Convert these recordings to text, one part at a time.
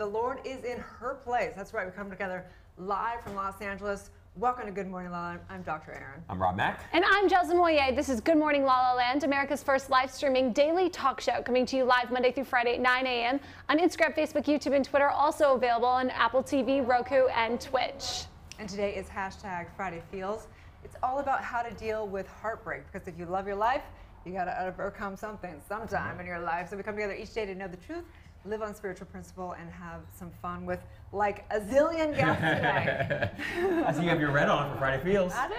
Lord is in her place. That's right. We come together live from Los Angeles. Welcome to Good Morning LaLa. I'm Dr. Erin. I'm Rob Mack. And I'm Joseph Moyer. This is Good Morning LaLa Land, America's first live streaming daily talk show, coming to you live Monday through Friday at 9 a.m. on Instagram, Facebook, YouTube, and Twitter. Also available on Apple TV, Roku, and Twitch. And today is hashtag Friday Feels. It's all about how to deal with heartbreak, because if you love your life, you got to overcome something sometime in your life. So we come together each day to know the truth, live on spiritual principle, and have some fun with like a zillion guests today. I see you have your red on for Friday Feels. I do.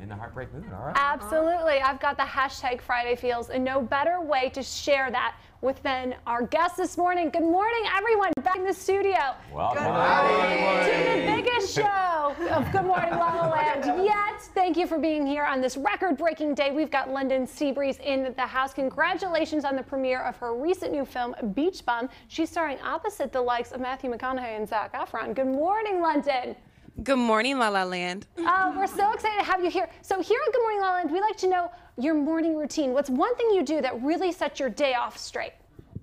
In the heartbreak mood, all right. Absolutely. I've got the hashtag Friday Feels, and no better way to share that with than our guest this morning. Good morning, everyone, back in the studio. Welcome. Good morning. To the biggest show of Good Morning LaLa Land yet. Thank you for being here on this record-breaking day. We've got London Seabreeze in the house. Congratulations on the premiere of her recent new film, Beach Bum. She's starring opposite the likes of Matthew McConaughey and Zac Efron. Good morning, London. Good morning, LaLa Land. We're so excited to have you here. So here at Good Morning LaLa Land, we like to know your morning routine. What's one thing you do that really sets your day off straight?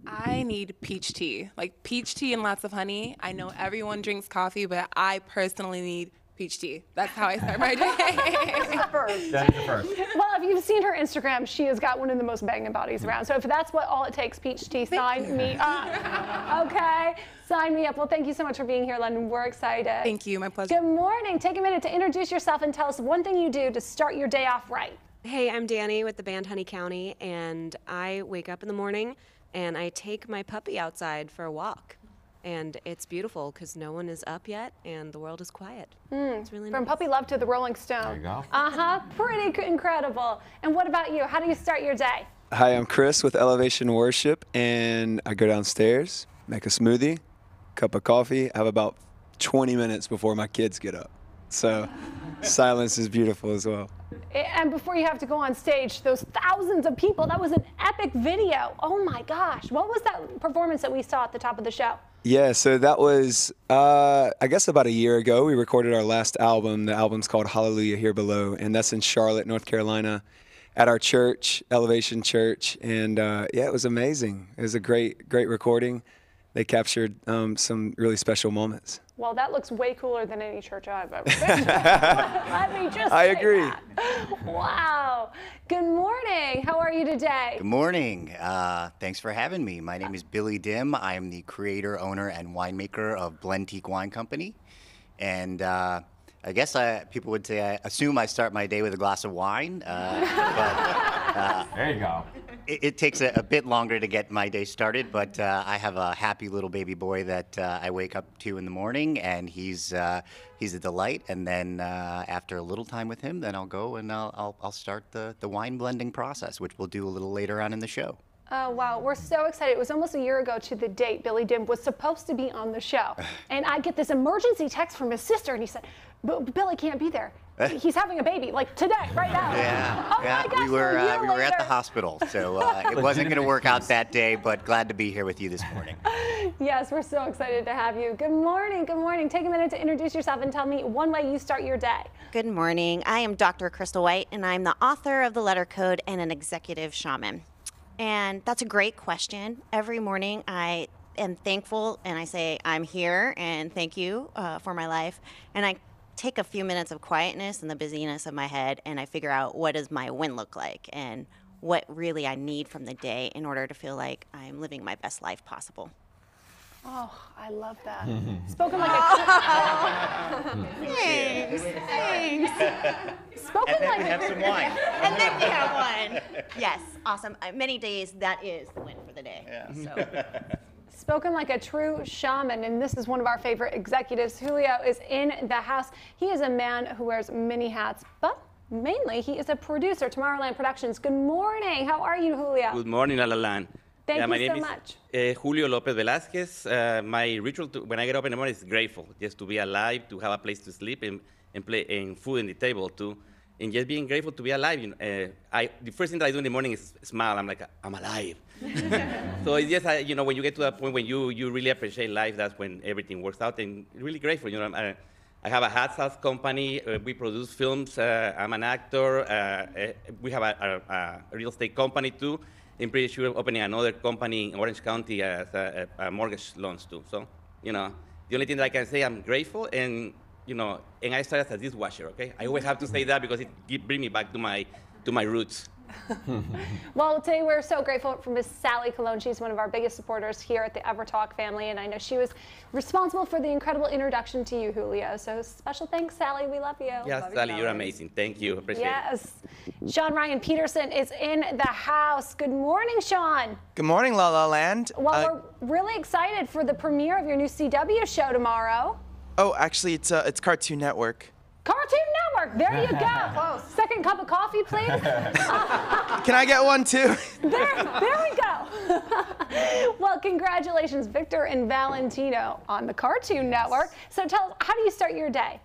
I need peach tea, like peach tea and lots of honey. I know everyone drinks coffee, but I personally need peach tea. That's how I start my day. That's the first. Well, if you've seen her Instagram, she has got one of the most banging bodies around. So if that's what all it takes, peach tea, sign me up. Okay, sign me up. Well, thank you so much for being here, London. We're excited. Thank you, my pleasure. Good morning. Take a minute to introduce yourself and tell us one thing you do to start your day off right. Hey, I'm Danny with the band Honey County, and I wake up in the morning and I take my puppy outside for a walk. And it's beautiful because no one is up yet and the world is quiet. It's really nice. From Puppy Love to the Rolling Stone. There you go. Pretty incredible. And what about you? How do you start your day? Hi, I'm Chris with Elevation Worship, and I go downstairs, make a smoothie, cup of coffee, have about 20 minutes before my kids get up. So silence is beautiful as well. And before you have to go on stage, those thousands of people, that was an epic video. Oh my gosh. What was that performance that we saw at the top of the show? Yeah, so that was, I guess about a year ago. We recorded our last album. The album's called Hallelujah Here Below, and that's in Charlotte, North Carolina, at our church, Elevation Church. And yeah, it was amazing. It was a great recording. They captured some really special moments. Well, that looks way cooler than any church I've ever been to. Let me just I say agree. that. Wow. Good morning. How are you today? Good morning. Thanks for having me. My name is Billy Dim. I am the creator, owner, and winemaker of Blentique Wine Company. And I guess people would say I assume I start my day with a glass of wine. But There you go. it takes a bit longer to get my day started, but I have a happy little baby boy that I wake up to in the morning, and he's a delight. And then after a little time with him, then I'll go and I'll start the wine blending process, which we'll do a little later on in the show. Oh, wow. We're so excited. It was almost a year ago to the date Billy Dim was supposed to be on the show. And I get this emergency text from his sister, and he said, Billy can't be there. He's having a baby, like today, right now. Yeah, Oh my gosh, we were a year at the later. hospital, so it wasn't going to work out that day, but glad to be here with you this morning. Yes, we're so excited to have you. Good morning. Good morning. Take a minute to introduce yourself and tell me one way you start your day. Good morning. I am Dr. Crystal White, and I'm the author of The Letter Code and an executive shaman. And that's a great question. Every morning I am thankful, and I say, I'm here, and thank you for my life. And I take a few minutes of quietness and the busyness of my head, and I figure out what does my win look like and what really I need from the day in order to feel like I'm living my best life possible. Oh, I love that. Spoken like a Thanks. spoken And then like we have some wine. And then we have one. Yes, awesome. Many days, that is the win for the day. Yeah. So. Spoken like a true shaman, and this is one of our favorite executives. Julio is in the house. He is a man who wears many hats, but mainly he is a producer, Tomorrowland Productions. Good morning. How are you, Julio? Good morning, LaLa Land. Thank my you name so is much. Julio Lopez Velasquez. My ritual when I get up in the morning is grateful, just to be alive, to have a place to sleep, and play and food on the table too, and just being grateful to be alive. The first thing that I do in the morning is smile. I'm like, I'm alive. So it's just when you get to that point when you really appreciate life, that's when everything works out, and really grateful. I have a hat sales company. We produce films. I'm an actor. We have a real estate company too. I'm pretty sure opening another company in Orange County as a mortgage loans too. So You know, the only thing that I can say, I'm grateful, and you know, and I started as a dishwasher. Okay, I always have to say that because it brings me back to my roots. Well, today we're so grateful for Miss Sally Colon. She's one of our biggest supporters here at the EverTalk family, and I know she was responsible for the incredible introduction to you, Julio. So special thanks, Sally. We love you. Yes, Sally, you're amazing. Thank you. Appreciate it. Yes. Sean Ryan Peterson is in the house. Good morning, Sean. Good morning, LaLa Land. Well, we're really excited for the premiere of your new CW show tomorrow. Oh, actually, it's Cartoon Network. Cartoon Network. There you go. Close. Second cup of coffee, please. Can I get one too? There we go. Well, congratulations, Victor and Valentino on the Cartoon Network. So tell us, how do you start your day?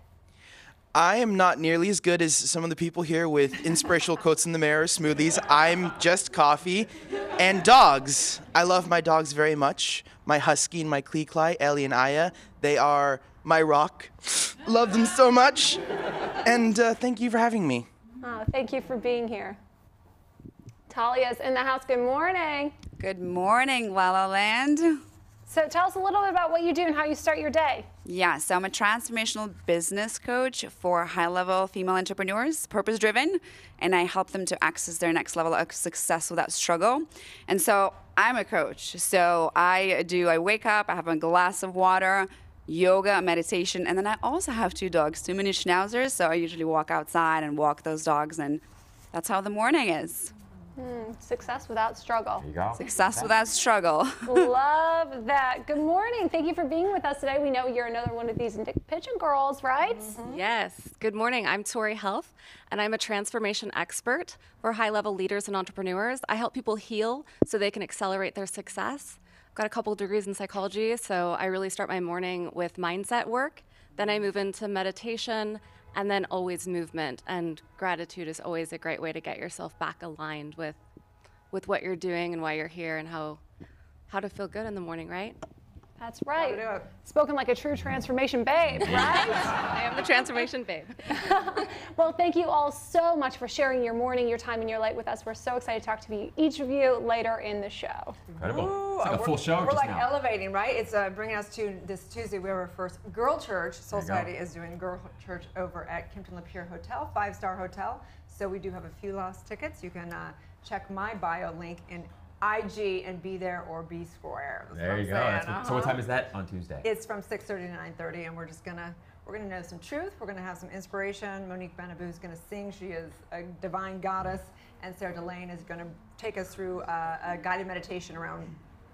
I am not nearly as good as some of the people here with inspirational quotes in the mirror, smoothies. I'm just coffee and dogs. I love my dogs very much. My Husky and my Klee-Kly, Ellie and Aya. They are my rock. Love them so much. And thank you for having me. Oh, thank you for being here. Talia's in the house. Good morning. Good morning, LaLa Land. So tell us a little bit about what you do and how you start your day. Yeah, so I'm a transformational business coach for high-level female entrepreneurs, purpose-driven, and I help them to access their next level of success without struggle. And so I'm a coach. So I wake up, I have a glass of water, yoga, meditation, and then I also have 2 dogs, 2 mini schnauzers, so I usually walk outside and walk those dogs, and that's how the morning is. Success without struggle. There you go. Success without struggle. Love that. Good morning. Thank you for being with us today. We know you're another one of these Pigeon girls, right? Yes. Good morning. I'm Tori Health, and I'm a transformation expert for high-level leaders and entrepreneurs. I help people heal so they can accelerate their success. I've got a couple degrees in psychology, so I really start my morning with mindset work. Then I move into meditation, and then always movement. And gratitude is always a great way to get yourself back aligned with what you're doing and why you're here and how to feel good in the morning, right? That's right. Spoken like a true transformation babe, right? I am the transformation babe. Well, thank you all so much for sharing your morning, your time, and your light with us. We're so excited to talk to each of you later in the show. Incredible. Ooh, it's like a full show We're just like now. elevating, right? It's bringing us to this Tuesday. We have our first Girl Church. Soul There you go. Society is doing Girl Church over at Kimpton Lapeer Hotel, 5-star hotel. So we do have a few lost tickets. You can check my bio link in IG and be there or be square. That's There what you I'm go. saying. That's what, so what time is that on Tuesday? It's from 6:30 to 9:30, and we're gonna know some truth. We're gonna have some inspiration. Monique Benabou is gonna sing. She is a divine goddess, and Sarah Delane is gonna take us through a guided meditation around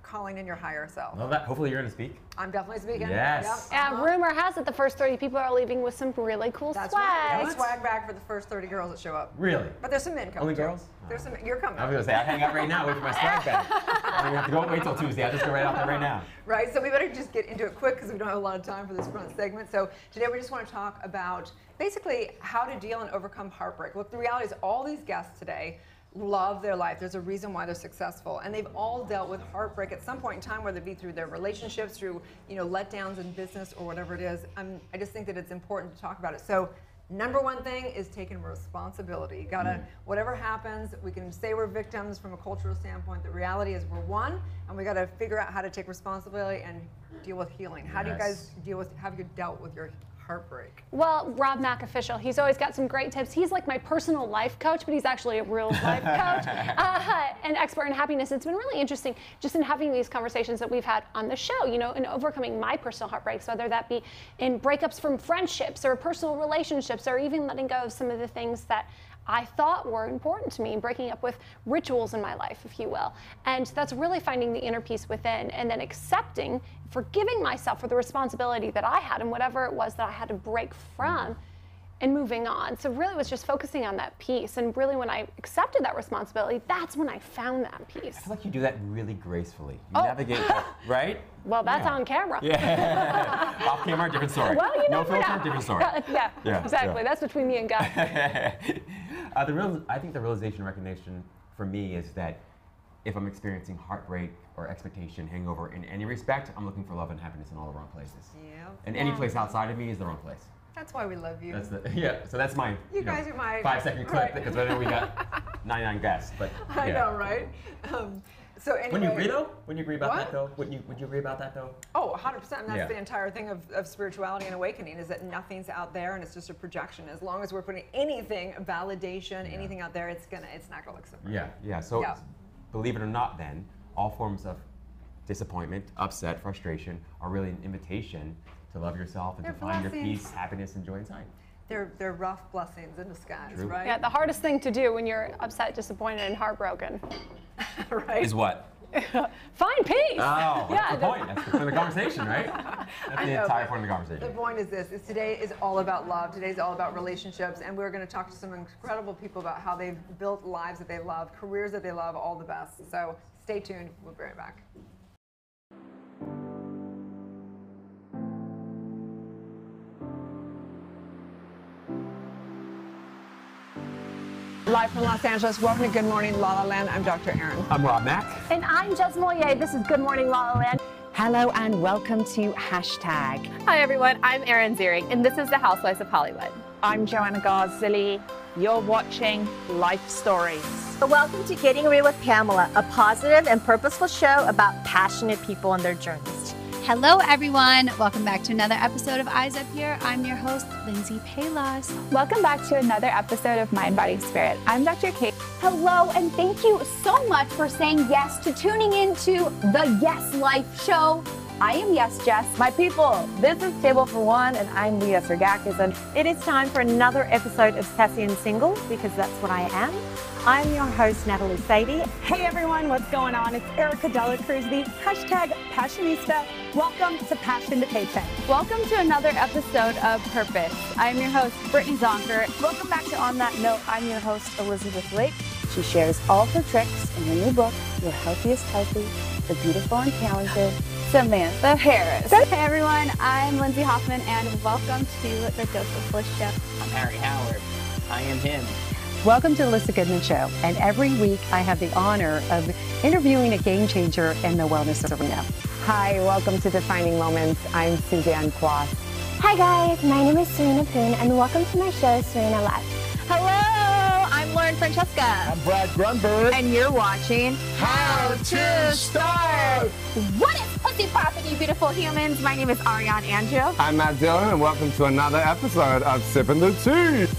calling in your higher self. Love that. Hopefully you're going to speak. I'm definitely speaking. Yes. Yep. Rumor has it the first 30 people are leaving with some really cool That's swag. right. Got a swag bag for the first 30 girls that show up. Really? But there's some men coming. Only too. girls? There's some. You're coming. I was going to say, I hang out right now, wait for my swag bag. I'm going to have to go wait till Tuesday. I'll just go right out there right now. Right, so we better just get into it quick because we don't have a lot of time for this front segment. So today we just want to talk about basically how to deal and overcome heartbreak. Look, the reality is all these guests today love their life. There's a reason why they're successful, and they've all dealt with heartbreak at some point in time, whether it be through their relationships, through letdowns in business, or whatever it is. I just think that it's important to talk about it. So number one thing is taking responsibility. You gotta, whatever happens, we can say we're victims from a cultural standpoint. The reality is we're one, and we gotta figure out how to take responsibility and deal with healing. How do you guys deal with, have you dealt with your heartbreak? Well, Rob Mack Official, he's always got some great tips. He's like my personal life coach, but he's actually a real life coach and expert in happiness. It's been really interesting just in having these conversations that we've had on the show, in overcoming my personal heartbreaks, whether that be in breakups from friendships or personal relationships, or even letting go of some of the things that I thought were important to me, breaking up with rituals in my life, if you will. And that's really finding the inner peace within, and then accepting, forgiving myself for the responsibility that I had and whatever it was that I had to break from, and moving on. So really it was just focusing on that peace. And really when I accepted that responsibility, that's when I found that peace. I feel like you do that really gracefully. You navigate that, right? Well, that's on camera. Yeah. Off camera, different story. Well, no filter, different story. Yeah, exactly. That's between me and God. I think the realization and recognition for me is that if I'm experiencing heartbreak or expectation, hangover in any respect, I'm looking for love and happiness in all the wrong places. Yeah. And any place outside of me is the wrong place. That's why we love you. That's so that's my you guys are my 5-second clip because I know we got 99 guests, but I know, right? So anyway, Wouldn't you agree though? Wouldn't you agree about What? that though? Would you agree about that though? Oh, 100%. And that's Yeah. the entire thing of spirituality and awakening is that nothing's out there and it's just a projection. As long as we're putting anything, validation, anything out there, it's not gonna look so pretty. Yeah. So Yeah. believe it or not, then all forms of disappointment, upset, frustration are really an invitation to love yourself and They're to find your blessings. peace, happiness, and joy inside. They're rough blessings in disguise, True. right? Yeah, the hardest thing to do when you're upset, disappointed, and heartbroken. right. Is what? Find peace. Oh, Yeah, that's the point. That's the point of the conversation, right? That's I the know, entire but point of the conversation. The point is this: is today is all about love. Today's all about relationships, and we're going to talk to some incredible people about how they've built lives that they love, careers that they love, all the best. So stay tuned. We'll be right back. Live from Los Angeles, welcome to Good Morning La La Land. I'm Dr. Erin. I'm Rob Mack. And I'm Jess Moyer. This is Good Morning La La Land. Hello and welcome to Hashtag. Hi everyone, I'm Erin Ziering and this is the Housewives of Hollywood. I'm Joanna Garzilli. You're watching Life Stories. Welcome to Getting Real with Pamela, a positive and purposeful show about passionate people and their journeys. Hello everyone, welcome back to another episode of Eyes Up Here. I'm your host, Lindsay Palos. Welcome back to another episode of Mind, Body, Spirit. I'm Dr. Kate. Hello, and thank you so much for saying yes to tuning into the Yes Life Show. I am Yes Jess. My people, this is Table for One, and I'm Leah Sergakis, and it is time for another episode of Sassy and Single, because that's what I am. I'm your host, Natalie Sadie. Hey everyone, what's going on? It's Erica Della Cruz, the hashtag Passionista. Welcome to Passion to Paycheck. Welcome to another episode of Purpose. I'm your host, Brittany Zonker. Welcome back to On That Note. I'm your host, Elizabeth Lake. She shares all her tricks in her new book, Your Healthiest Healthy, The Beautiful and Talented, Samantha Harris. Hey everyone, I'm Lindsay Hoffman, and welcome to the Joseph Bliss Show. I'm Harry Howard. I am him. Welcome to the Lisa Goodman Show, and every week I have the honor of interviewing a game changer in the wellness arena. Hi, welcome to Defining Moments. I'm Suzanne Quas. Hi guys, my name is Serena Poon, and welcome to my show, Serena Live. Hello, I'm Lauren Francesca. I'm Brad Grunberg. And you're watching How to Start. What is pussy poppin', you beautiful humans? My name is Ariane Angio. I'm Matt Dillon, and welcome to another episode of Sippin' the Tea.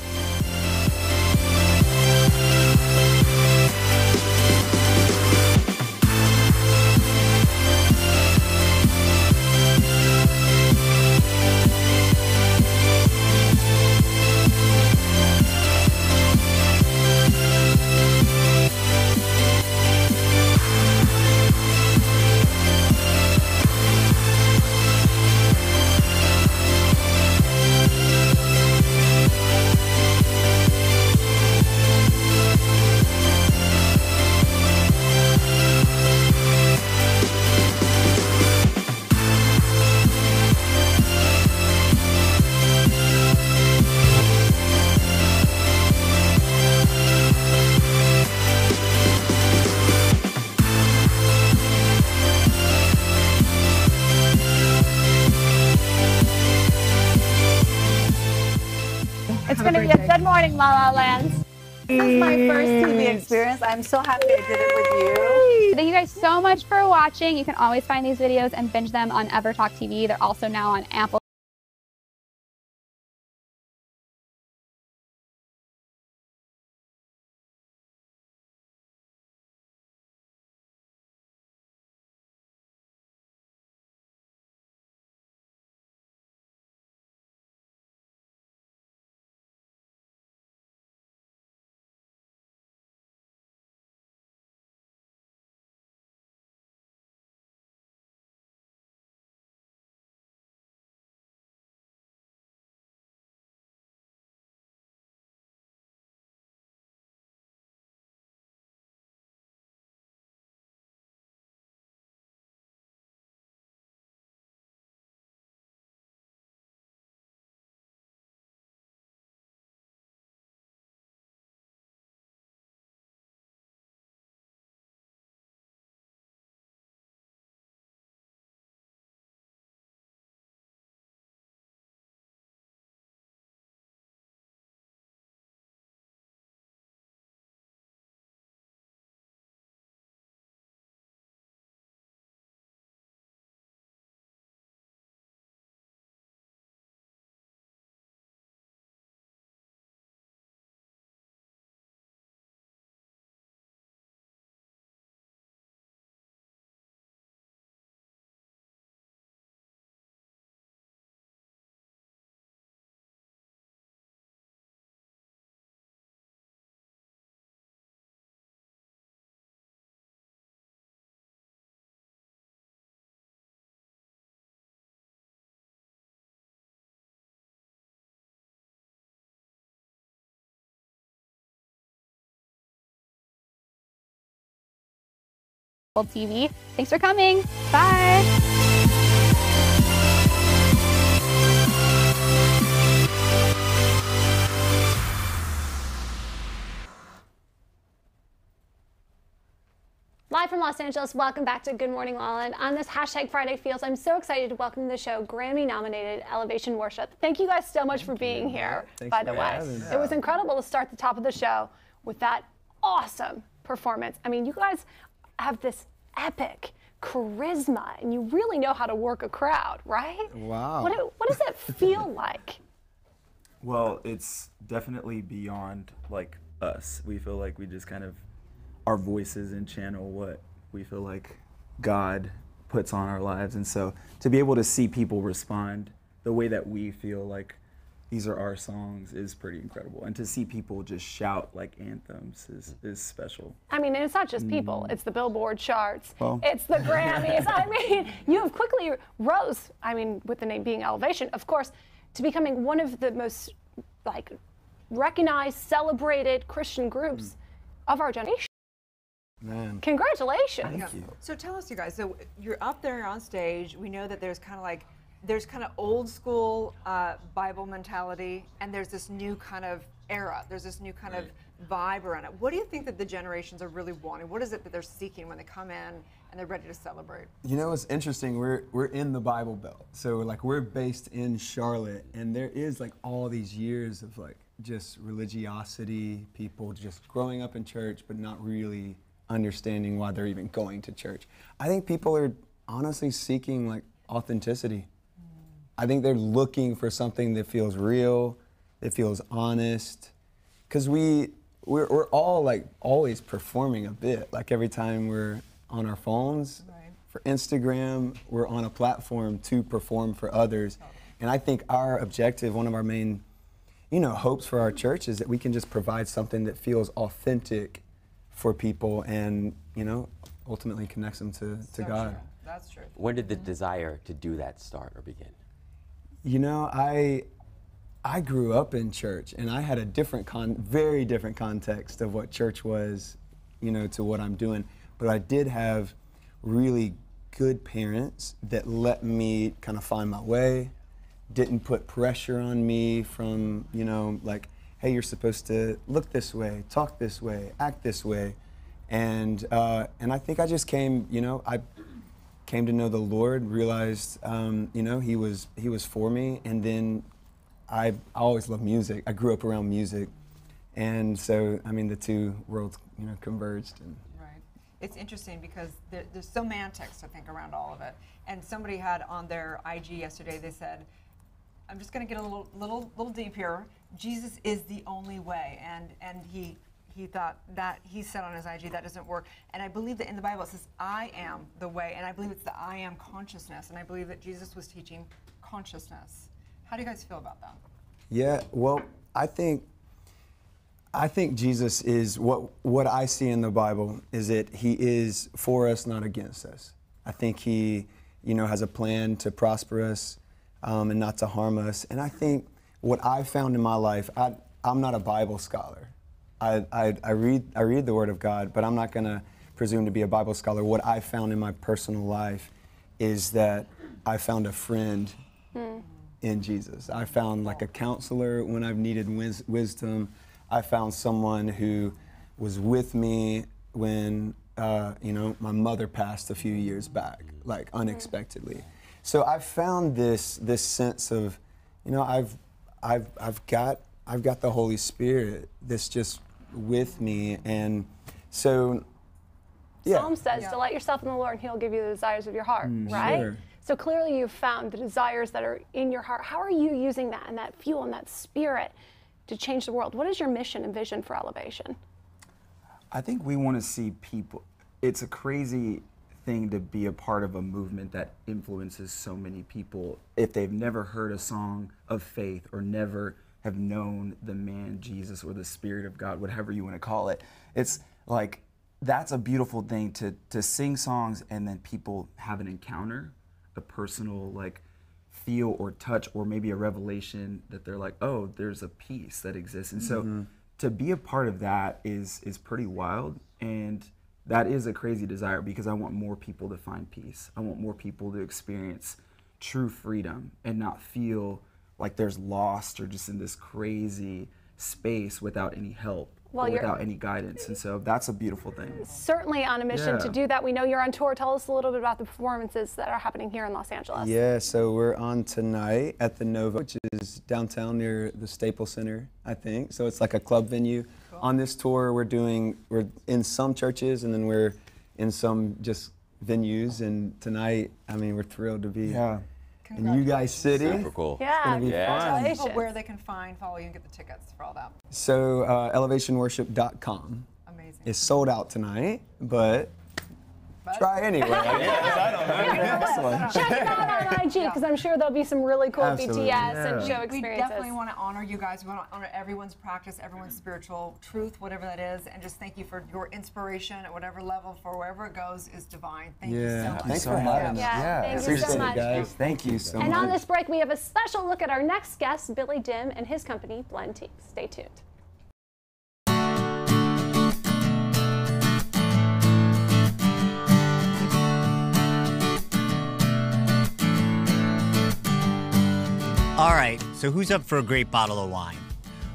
It's going to be a good morning, La La Land. This is my first TV experience. I'm so happy I did it with you. Thank you guys so much for watching. You can always find these videos and binge them on EverTalk TV. They're also now on Apple. TV. Thanks for coming. Bye. Live from Los Angeles, welcome back to Good Morning LaLa. On this hashtag Friday Feels, I'm so excited to welcome to the show Grammy-nominated Elevation Worship. Thank you guys so much for being here, by the way. It was incredible to start the top of the show with that awesome performance. I mean, you guys have this epic charisma, and you really know how to work a crowd, right? Wow. What does it feel like? Well, it's definitely beyond like us. We feel like we just kind of, our voices and channel what we feel like God puts on our lives. And so to be able to see people respond the way that we feel like these are our songs is pretty incredible. And to see people just shout like anthems is special. I mean, and it's not just people, it's the Billboard charts, Well. it's the Grammys. I mean, you have quickly rose, I mean, with the name being Elevation, of course, to becoming one of the most like recognized, celebrated Christian groups of our generation. Man. Congratulations. Thank you. So tell us, you guys, so you're up there on stage. We know that there's kind of old school Bible mentality, and there's this new kind of era. There's this new kind of vibe around it. What do you think that the generations are really wanting? What is it that they're seeking when they come in and they're ready to celebrate? You know, it's interesting. We're in the Bible Belt, so like we're based in Charlotte, and there is like all these years of like just religiosity, people just growing up in church, but not really understanding why they're even going to church. I think people are honestly seeking like authenticity. I think they're looking for something that feels real, that feels honest, because we're all like always performing a bit. Like every time we're on our phones, for Instagram, we're on a platform to perform for others. And I think our objective, one of our main, hopes for our church is that we can just provide something that feels authentic for people and, ultimately connects them to God. True. That's true. When did the desire to do that start or begin? I grew up in church, and I had a very different context of what church was, to what I'm doing. But I did have really good parents that let me kind of find my way, didn't put pressure on me from, like, hey, you're supposed to look this way, talk this way, act this way. And I think I just came, I came to know the Lord, realized, he was for me. And then I always loved music. I grew up around music. And so, the two worlds, converged. And right. It's interesting because there's semantics, I think, around all of it. And somebody had on their IG yesterday, they said, I'm just going to get a little deep here. Jesus is the only way, and he thought that he said on his IG that doesn't work. And I believe that in the Bible it says I am the way, and I believe it's the I am consciousness, and I believe that Jesus was teaching consciousness. How do you guys feel about that? Yeah, well, I think Jesus is what I see in the Bible is that he is for us, not against us. I think he, has a plan to prosper us and not to harm us. And I think what I've found in my life, I'm not a Bible scholar. I read the Word of God, but I'm not going to presume to be a Bible scholar. What I found in my personal life is that I found a friend in Jesus. I found like a counselor when I've needed wisdom. I found someone who was with me when my mother passed a few years back, like unexpectedly. So I found this sense of, I've got the Holy Spirit that's just with me, and so yeah. Psalm says, delight yourself in the Lord and he'll give you the desires of your heart, right? Sure. So clearly you've found the desires that are in your heart. How are you using that and that fuel and that spirit to change the world? What is your mission and vision for Elevation? I think we want to see people. It's a crazy thing to be a part of a movement that influences so many people if they've never heard a song of faith or never have known the man Jesus or the Spirit of God, whatever you want to call it. It's like, that's a beautiful thing to sing songs and then people have an encounter, a personal like feel or touch or maybe a revelation that they're like, oh, there's a peace that exists. And so to be a part of that is pretty wild. And that is a crazy desire because I want more people to find peace. I want more people to experience true freedom and not feel like there's lost or just in this crazy space without any help. Well, without any guidance, and so that's a beautiful thing. Certainly on a mission to do that. We know you're on tour. Tell us a little bit about the performances that are happening here in Los Angeles. Yeah, so we're on tonight at the Nova, which is downtown near the Staples Center, I think. So it's like a club venue. Cool. On this tour, we're in some churches, and then we're in some just venues. And tonight, I mean, we're thrilled to be in you guys' city. Super cool. Yeah, it's Tell people where they can follow you and get the tickets for all that. So elevationworship.com. Amazing. It's sold out tonight, but try anyway. I don't know. Excellent. Check it out on IG because I'm sure there'll be some really cool BTS and show experiences. We definitely want to honor you guys. We want to honor everyone's practice, everyone's spiritual truth, whatever that is, and just thank you for your inspiration at whatever level, for wherever it goes, is divine. Thank you so much. Thanks for having us. Thank you so much. Guys. Thank you so much. And on this break, we have a special look at our next guest, Billy Dim, and his company, Blend. Stay tuned. All right, so who's up for a great bottle of wine?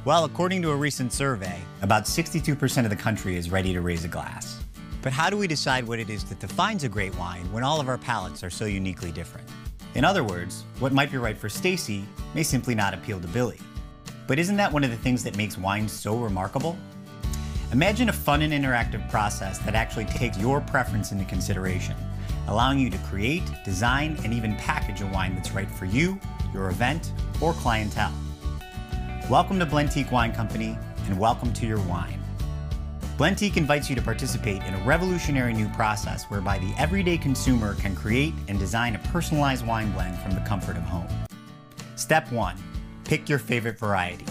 Well, according to a recent survey, about 62% of the country is ready to raise a glass. But how do we decide what it is that defines a great wine when all of our palates are so uniquely different? In other words, what might be right for Stacy may simply not appeal to Billy. But isn't that one of the things that makes wine so remarkable? Imagine a fun and interactive process that actually takes your preference into consideration, allowing you to create, design, and even package a wine that's right for you, your event, or clientele. Welcome to Blend Wine Company, and welcome to your wine. Blend invites you to participate in a revolutionary new process whereby the everyday consumer can create and design a personalized wine blend from the comfort of home. Step 1, pick your favorite variety.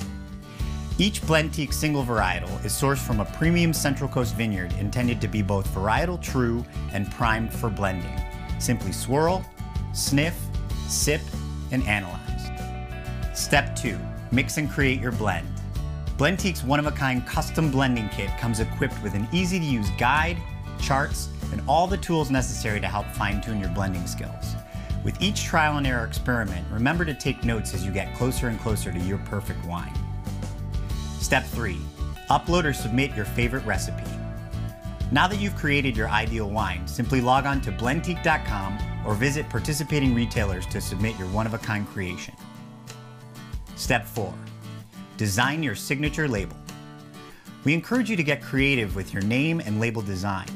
Each Blend single varietal is sourced from a premium Central Coast vineyard intended to be both varietal true and primed for blending. Simply swirl, sniff, sip, and analyze. Step 2, mix and create your blend. Blend's one-of-a-kind custom blending kit comes equipped with an easy-to-use guide, charts, and all the tools necessary to help fine-tune your blending skills. With each trial and error experiment, remember to take notes as you get closer and closer to your perfect wine. Step 3, upload or submit your favorite recipe. Now that you've created your ideal wine, simply log on to blendteak.com or visit participating retailers to submit your one-of-a-kind creation. Step 4, design your signature label. We encourage you to get creative with your name and label design.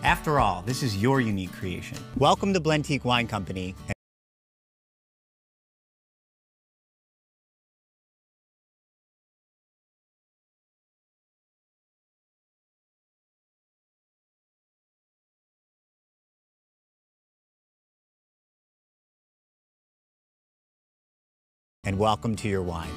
After all, this is your unique creation. Welcome to Blend Wine Company. And welcome to your wine.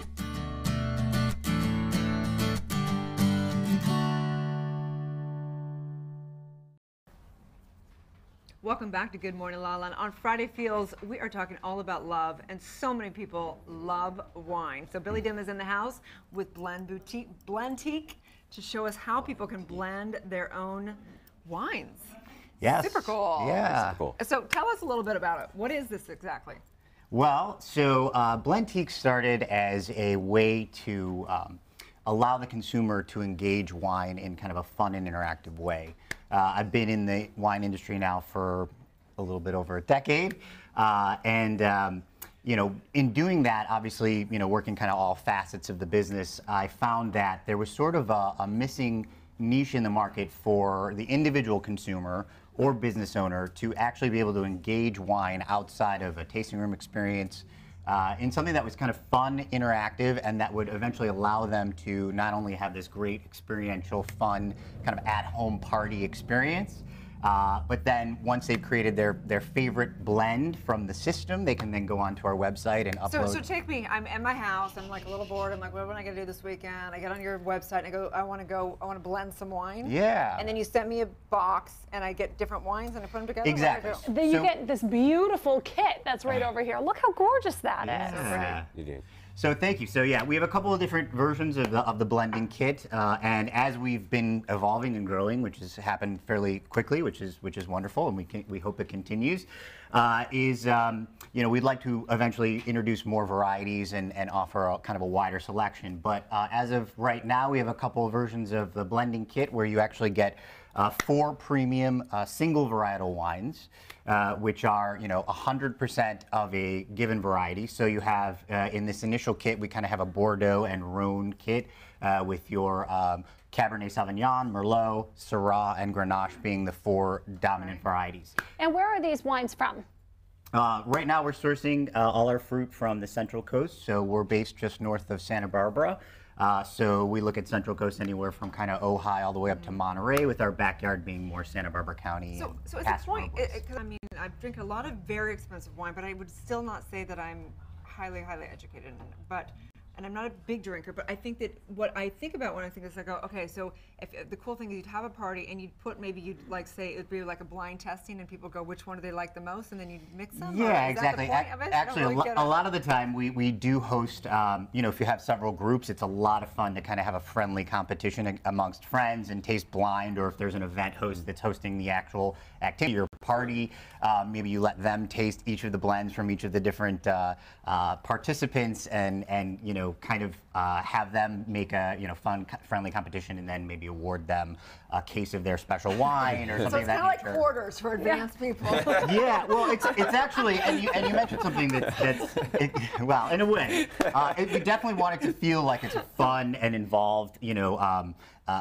Welcome back to Good Morning LaLa. And on Friday Feels, we are talking all about love, and so many people love wine. So Billy Dim is in the house with Blend to show us how people can blend their own wines. Yes. Super cool. Yeah. Super cool. So tell us a little bit about it. What is this exactly? Well, so Blend started as a way to allow the consumer to engage wine in kind of a fun and interactive way. I've been in the wine industry now for a little bit over a decade, you know, in doing that, obviously, you know, working kind of all facets of the business, I found that there was sort of a missing niche in the market for the individual consumer or business owner to actually be able to engage wine outside of a tasting room experience, in something that was kind of fun, interactive, and that would eventually allow them to not only have this great experiential, fun, kind of at-home party experience, but then once they've created their favorite blend from the system, they can then go onto our website and upload. So take me, I'm at my house, I'm like a little bored, I'm like, what am I gonna do this weekend? I get on your website and I go, I wanna blend some wine. Yeah. And then you send me a box and I get different wines and I put them together. Exactly. Then you get this beautiful kit that's right over here. Look how gorgeous that is. Yeah. You did. So thank you. So yeah, we have a couple of different versions of the blending kit, and as we've been evolving and growing, which has happened fairly quickly, which is wonderful, and we hope it continues. We'd like to eventually introduce more varieties and offer a kind of a wider selection. But as of right now, we have a couple of versions of the blending kit where you actually get 4 premium single varietal wines, which are 100% of a given variety. So you have in this initial kit, we kind of have a Bordeaux and Rhone kit with your Cabernet Sauvignon, Merlot, Syrah, and Grenache being the 4 dominant varieties. And where are these wines from? Right now we're sourcing all our fruit from the Central Coast, so we're based just north of Santa Barbara. So we look at Central Coast anywhere from kind of Ojai all the way up to Monterey, with our backyard being more Santa Barbara County. So it's a point, because I mean, I drink a lot of very expensive wine, but I would still not say that I'm highly educated in it. And I'm not a big drinker, but I think that what I think about when I think is I go, okay, so if the cool thing is you'd have a party and you'd put you'd like say it would be like a blind testing and people go, which one do they like the most, and then you'd mix them? Yeah, exactly. Actually, a lot of the time we do host, if you have several groups, it's a lot of fun to kind of have a friendly competition amongst friends and taste blind, or if there's an event host that's hosting the actual activity or party, maybe you let them taste each of the blends from each of the different participants and kind of have them make a fun, friendly competition, and then maybe award them a case of their special wine or something. So it's kind of like quarters for advanced people. Yeah, well, it's actually, and you mentioned something well, in a way, we definitely want it to feel like it's a fun and involved,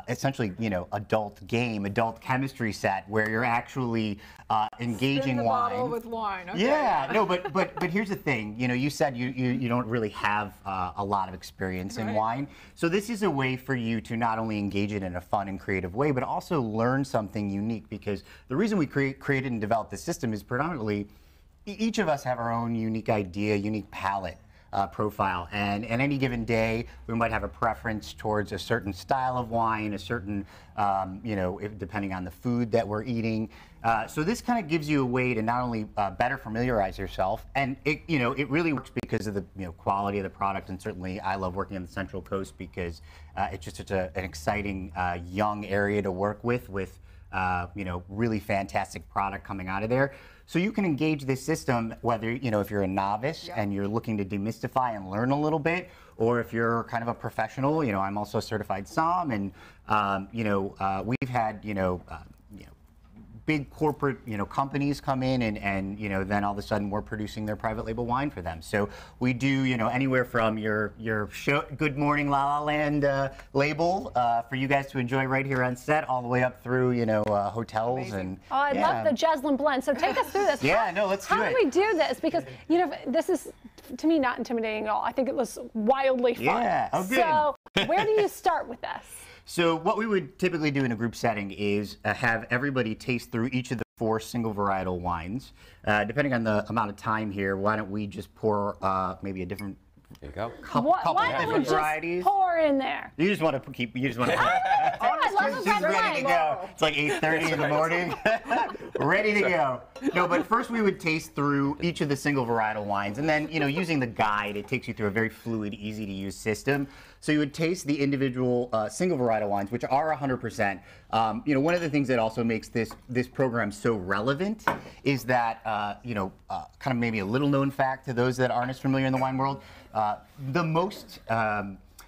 essentially, adult game, adult chemistry set where you're actually engaging Spin the wine. bottle with wine. Okay. Yeah, no, but here's the thing. You said you don't really have a lot of experience in wine, so this is a way for you to not only engage it in a fun and creative way, but also learn something unique. Because the reason we created and developed this system is predominantly each of us have our own unique idea, unique palate. Profile, and any given day we might have a preference towards a certain style of wine, a certain depending on the food that we're eating. So this kind of gives you a way to not only better familiarize yourself, and it really works because of the quality of the product, and certainly I love working on the Central Coast because it's just such an exciting young area to work with really fantastic product coming out of there. So you can engage this system whether, if you're a novice and you're looking to demystify and learn a little bit, or if you're kind of a professional. I'm also a certified somm, and we've had big corporate companies come in and then all of a sudden we're producing their private label wine for them. So we do anywhere from your show Good Morning La La Land label for you guys to enjoy right here on set, all the way up through hotels. Amazing. And oh, I love the Jeslyn blend. So take us through this. Yeah, no, let's do it. How do we do this? Because this is to me not intimidating at all. I think it was wildly fun. Yeah, oh good. So where do you start with this? So what we would typically do in a group setting is have everybody taste through each of the 4 single varietal wines. Depending on the amount of time here, why don't we just pour maybe a different couple of different varieties. Pour in there. You just want to keep. You just want to. I love She's ready to go. It's like 8:30 in the morning. Ready to go. No, but first we would taste through each of the single varietal wines, and then using the guide, it takes you through a very fluid, easy to use system. So you would taste the individual single varietal wines, which are 100%. One of the things that also makes this program so relevant is that kind of maybe a little known fact to those that aren't as familiar in the wine world. The most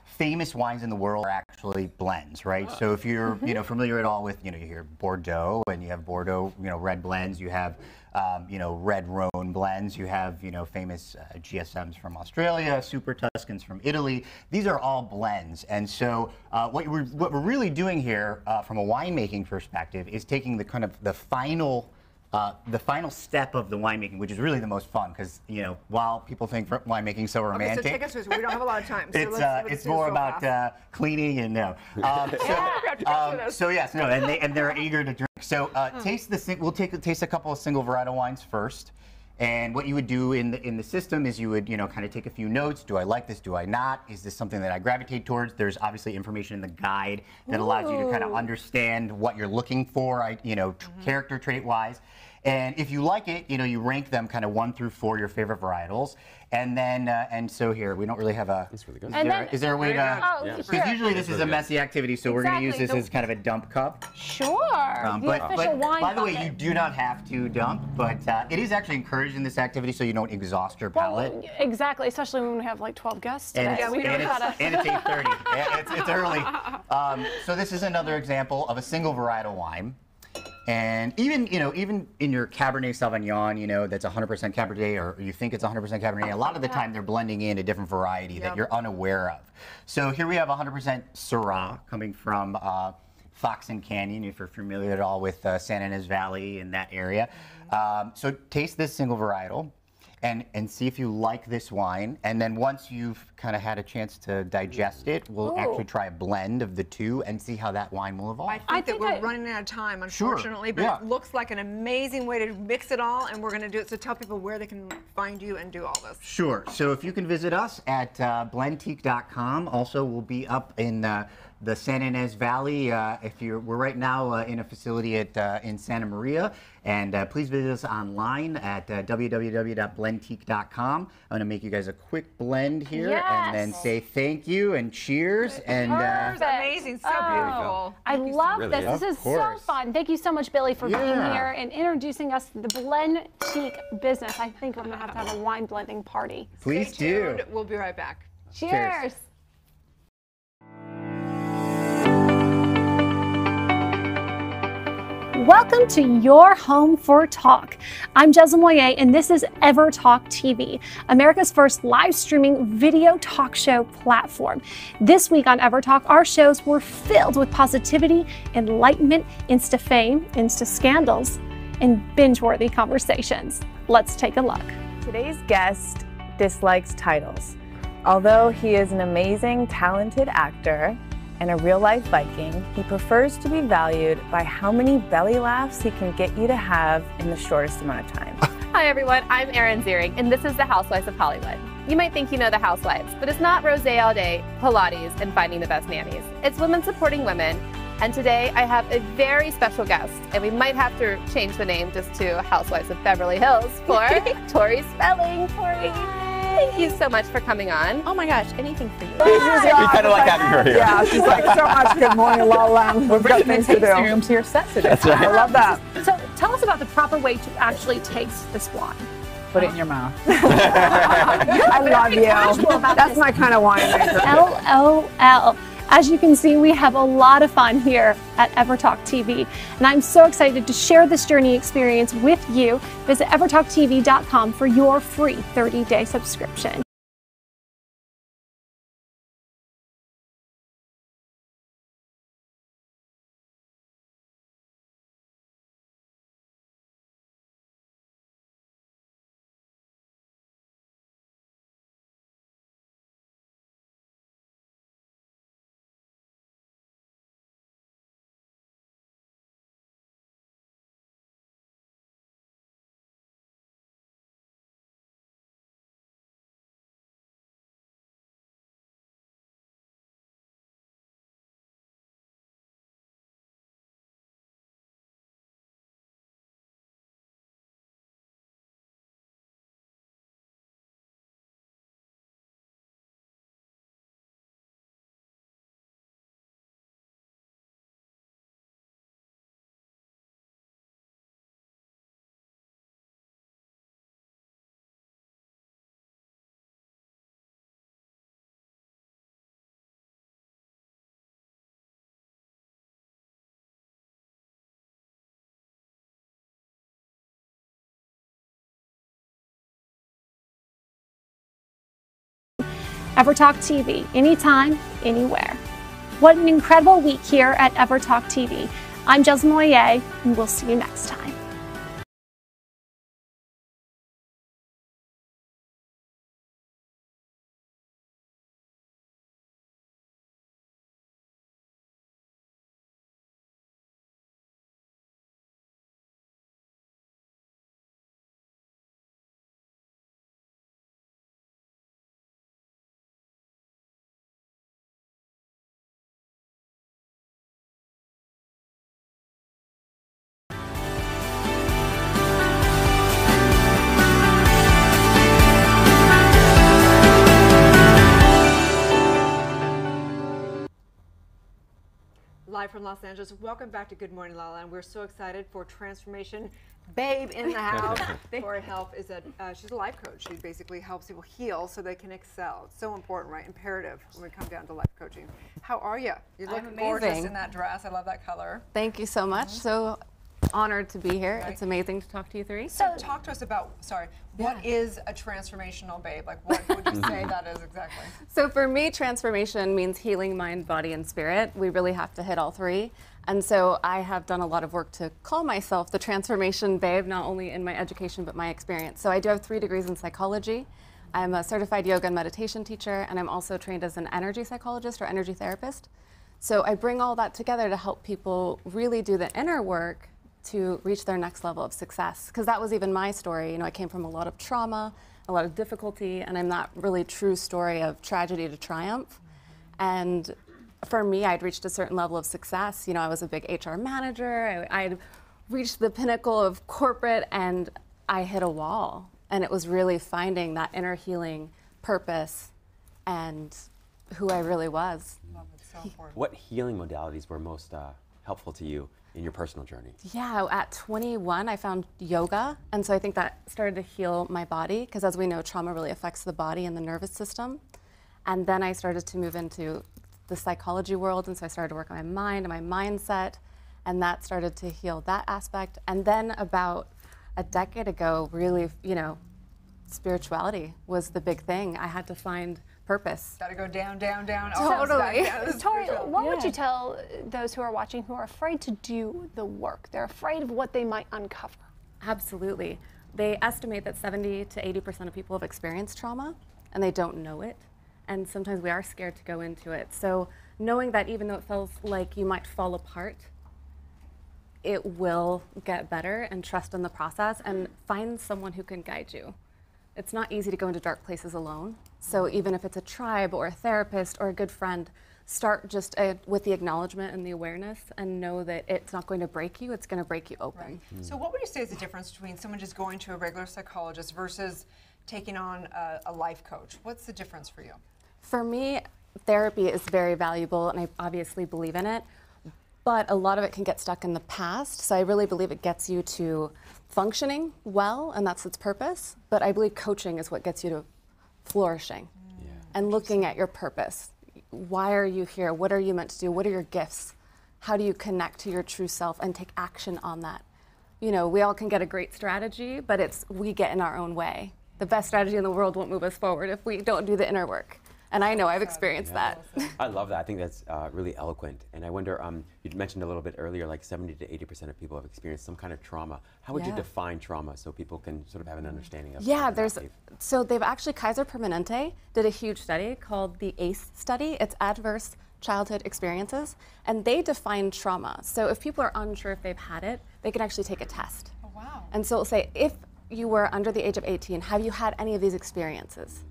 famous wines in the world are actually blends, right? So if you're familiar at all with you hear Bordeaux, and you have Bordeaux red blends, you have red Rhone blends, you have famous GSMs from Australia, Super Tuscans from Italy. These are all blends, and so what we're really doing here from a winemaking perspective is taking the kind of the final The final step of the winemaking, which is really the most fun, because while people think winemaking so romantic, Okay, so take us through. We don't have a lot of time. So it's more about cleaning and and they're eager to drink. So we'll taste a couple of single varietal wines first. And what you would do in the system is you would kind of take a few notes. Do I like this? Do I not? Is this something that I gravitate towards? There's obviously information in the guide that allows you to kind of understand what you're looking for, character trait wise. And if you like it, you rank them kind of 1 through 4, your favorite varietals. And then, so here, we don't really have a, That's really good. Is there a way to, because usually this is a messy activity, so we're going to use this as kind of a dump cup. Sure, But wine by the way, bucket. you do not have to dump, but it is actually encouraged in this activity so you don't exhaust your palate. Well, exactly, especially when we have like 12 guests today. And it's 8:30. It's early. So this is another example of a single varietal wine. And even in your Cabernet Sauvignon, that's 100% Cabernet, or you think it's 100% Cabernet, a lot of the time they're blending in a different variety that you're unaware of. So here we have 100% Syrah coming from Fox and Canyon, if you're familiar at all with San Ynez Valley in that area. So taste this single varietal and see if you like this wine. And then once you've kind of had a chance to digest it, we'll actually try a blend of the two and see how that wine will evolve. I think that we're running out of time, unfortunately, but it looks like an amazing way to mix it all, and we're going to do it. So tell people where they can find you and do all this. Sure. So if you can visit us at blendtique.com. Also, we'll be up in the San Ynez Valley. We're right now in a facility in Santa Maria, and please visit us online at www.blendtique.com. I'm going to make you guys a quick blend here, and then say thank you and cheers. And amazing, so beautiful. I love this. This is so fun. Thank you so much, Billy, for being here and introducing us to the Blendtique business. I think we're going to have a wine blending party. Please do. We'll be right back. Cheers. Welcome to your home for talk. I'm Jezza Moyer, and this is EverTalk TV, America's first live streaming video talk show platform. This week on EverTalk, our shows were filled with positivity, enlightenment, Insta fame, Insta scandals, and binge-worthy conversations. Let's take a look. Today's guest dislikes titles. Although he is an amazing, talented actor and a real-life Viking, he prefers to be valued by how many belly laughs he can get you to have in the shortest amount of time. Hi everyone, I'm Erin Ziering, and this is the Housewives of Hollywood. You might think you know the Housewives, but it's not rosé all day, Pilates, and finding the best nannies. It's women supporting women, and today I have a very special guest, and we might have to change the name just to Housewives of Beverly Hills for Tori Spelling. Tori, thank you so much for coming on. Oh my gosh, anything for you. We kind of like having her here. Yeah, she's like, so much good morning, LaLa. We've got things to do. Room to your set today. That's right. I love that. So tell us about the proper way to actually taste this wine. Put it in your mouth. I love you. That's my kind of winemaker. LOL. As you can see, we have a lot of fun here at EverTalk TV, and I'm so excited to share this journey experience with you. Visit evertalktv.com for your free 30-day subscription. EverTalk TV, anytime, anywhere. What an incredible week here at EverTalk TV. I'm Jezza Moyer, and we'll see you next time. live from Los Angeles. Welcome back to Good Morning LaLa, and we're so excited for Transformation Babe in the house. Tori Help is she's a life coach. She basically helps people heal so they can excel. It's so important, right? Imperative when we come down to life coaching. How are you? You look gorgeous in that dress. I love that color. Thank you so much. So honored to be here. Right. It's amazing to talk to you three. So talk to us about, what is a transformational babe? Like, what would you say that is exactly? So for me, transformation means healing mind, body, and spirit. We really have to hit all three. And so I have done a lot of work to call myself the transformation babe, not only in my education, but my experience. So I do have 3 degrees in psychology. I'm a certified yoga and meditation teacher, and I'm also trained as an energy psychologist or energy therapist. So I bring all that together to help people really do the inner work to reach their next level of success. Because that was even my story. You know, I came from a lot of trauma, a lot of difficulty, and I'm that really true story of tragedy to triumph. And for me, I'd reached a certain level of success. You know, I was a big HR manager. I'd reached the pinnacle of corporate, and I hit a wall. And it was really finding that inner healing purpose and who I really was. So important. What healing modalities were most helpful to you in your personal journey? Yeah, at 21, I found yoga. And so I think that started to heal my body, because as we know, trauma really affects the body and the nervous system. And then I started to move into the psychology world. And so I started to work on my mind and my mindset. And that started to heal that aspect. And then about a decade ago, really, you know, spirituality was the big thing. I had to find purpose. Got to go down, down, down. Totally. Tori, what would you tell those who are watching who are afraid to do the work? They're afraid of what they might uncover. Absolutely. They estimate that 70 to 80% of people have experienced trauma, and they don't know it. And sometimes we are scared to go into it. So knowing that even though it feels like you might fall apart, it will get better, and trust in the process and find someone who can guide you. It's not easy to go into dark places alone. So even if it's a tribe or a therapist or a good friend, start just with the acknowledgement and the awareness, and know that it's not going to break you, it's going to break you open. Right. So what would you say is the difference between someone just going to a regular psychologist versus taking on a life coach? What's the difference for you? For me, therapy is very valuable, and I obviously believe in it, but a lot of it can get stuck in the past. So I really believe it gets you to functioning well, and that's its purpose. But I believe coaching is what gets you to flourishing and looking at your purpose. Why are you here? What are you meant to do? What are your gifts? How do you connect to your true self and take action on that? You know, we all can get a great strategy, but it's we get in our own way. The best strategy in the world won't move us forward if we don't do the inner work. And I know I've experienced that. I love that. I think that's really eloquent. And I wonder, you mentioned a little bit earlier, like 70 to 80% of people have experienced some kind of trauma. How would you define trauma so people can sort of have an understanding of it? So they've actually, Kaiser Permanente did a huge study called the ACE study. It's Adverse Childhood Experiences. And they define trauma. So if people are unsure if they've had it, they can actually take a test. Oh, wow. And so it'll say, if you were under the age of 18, have you had any of these experiences?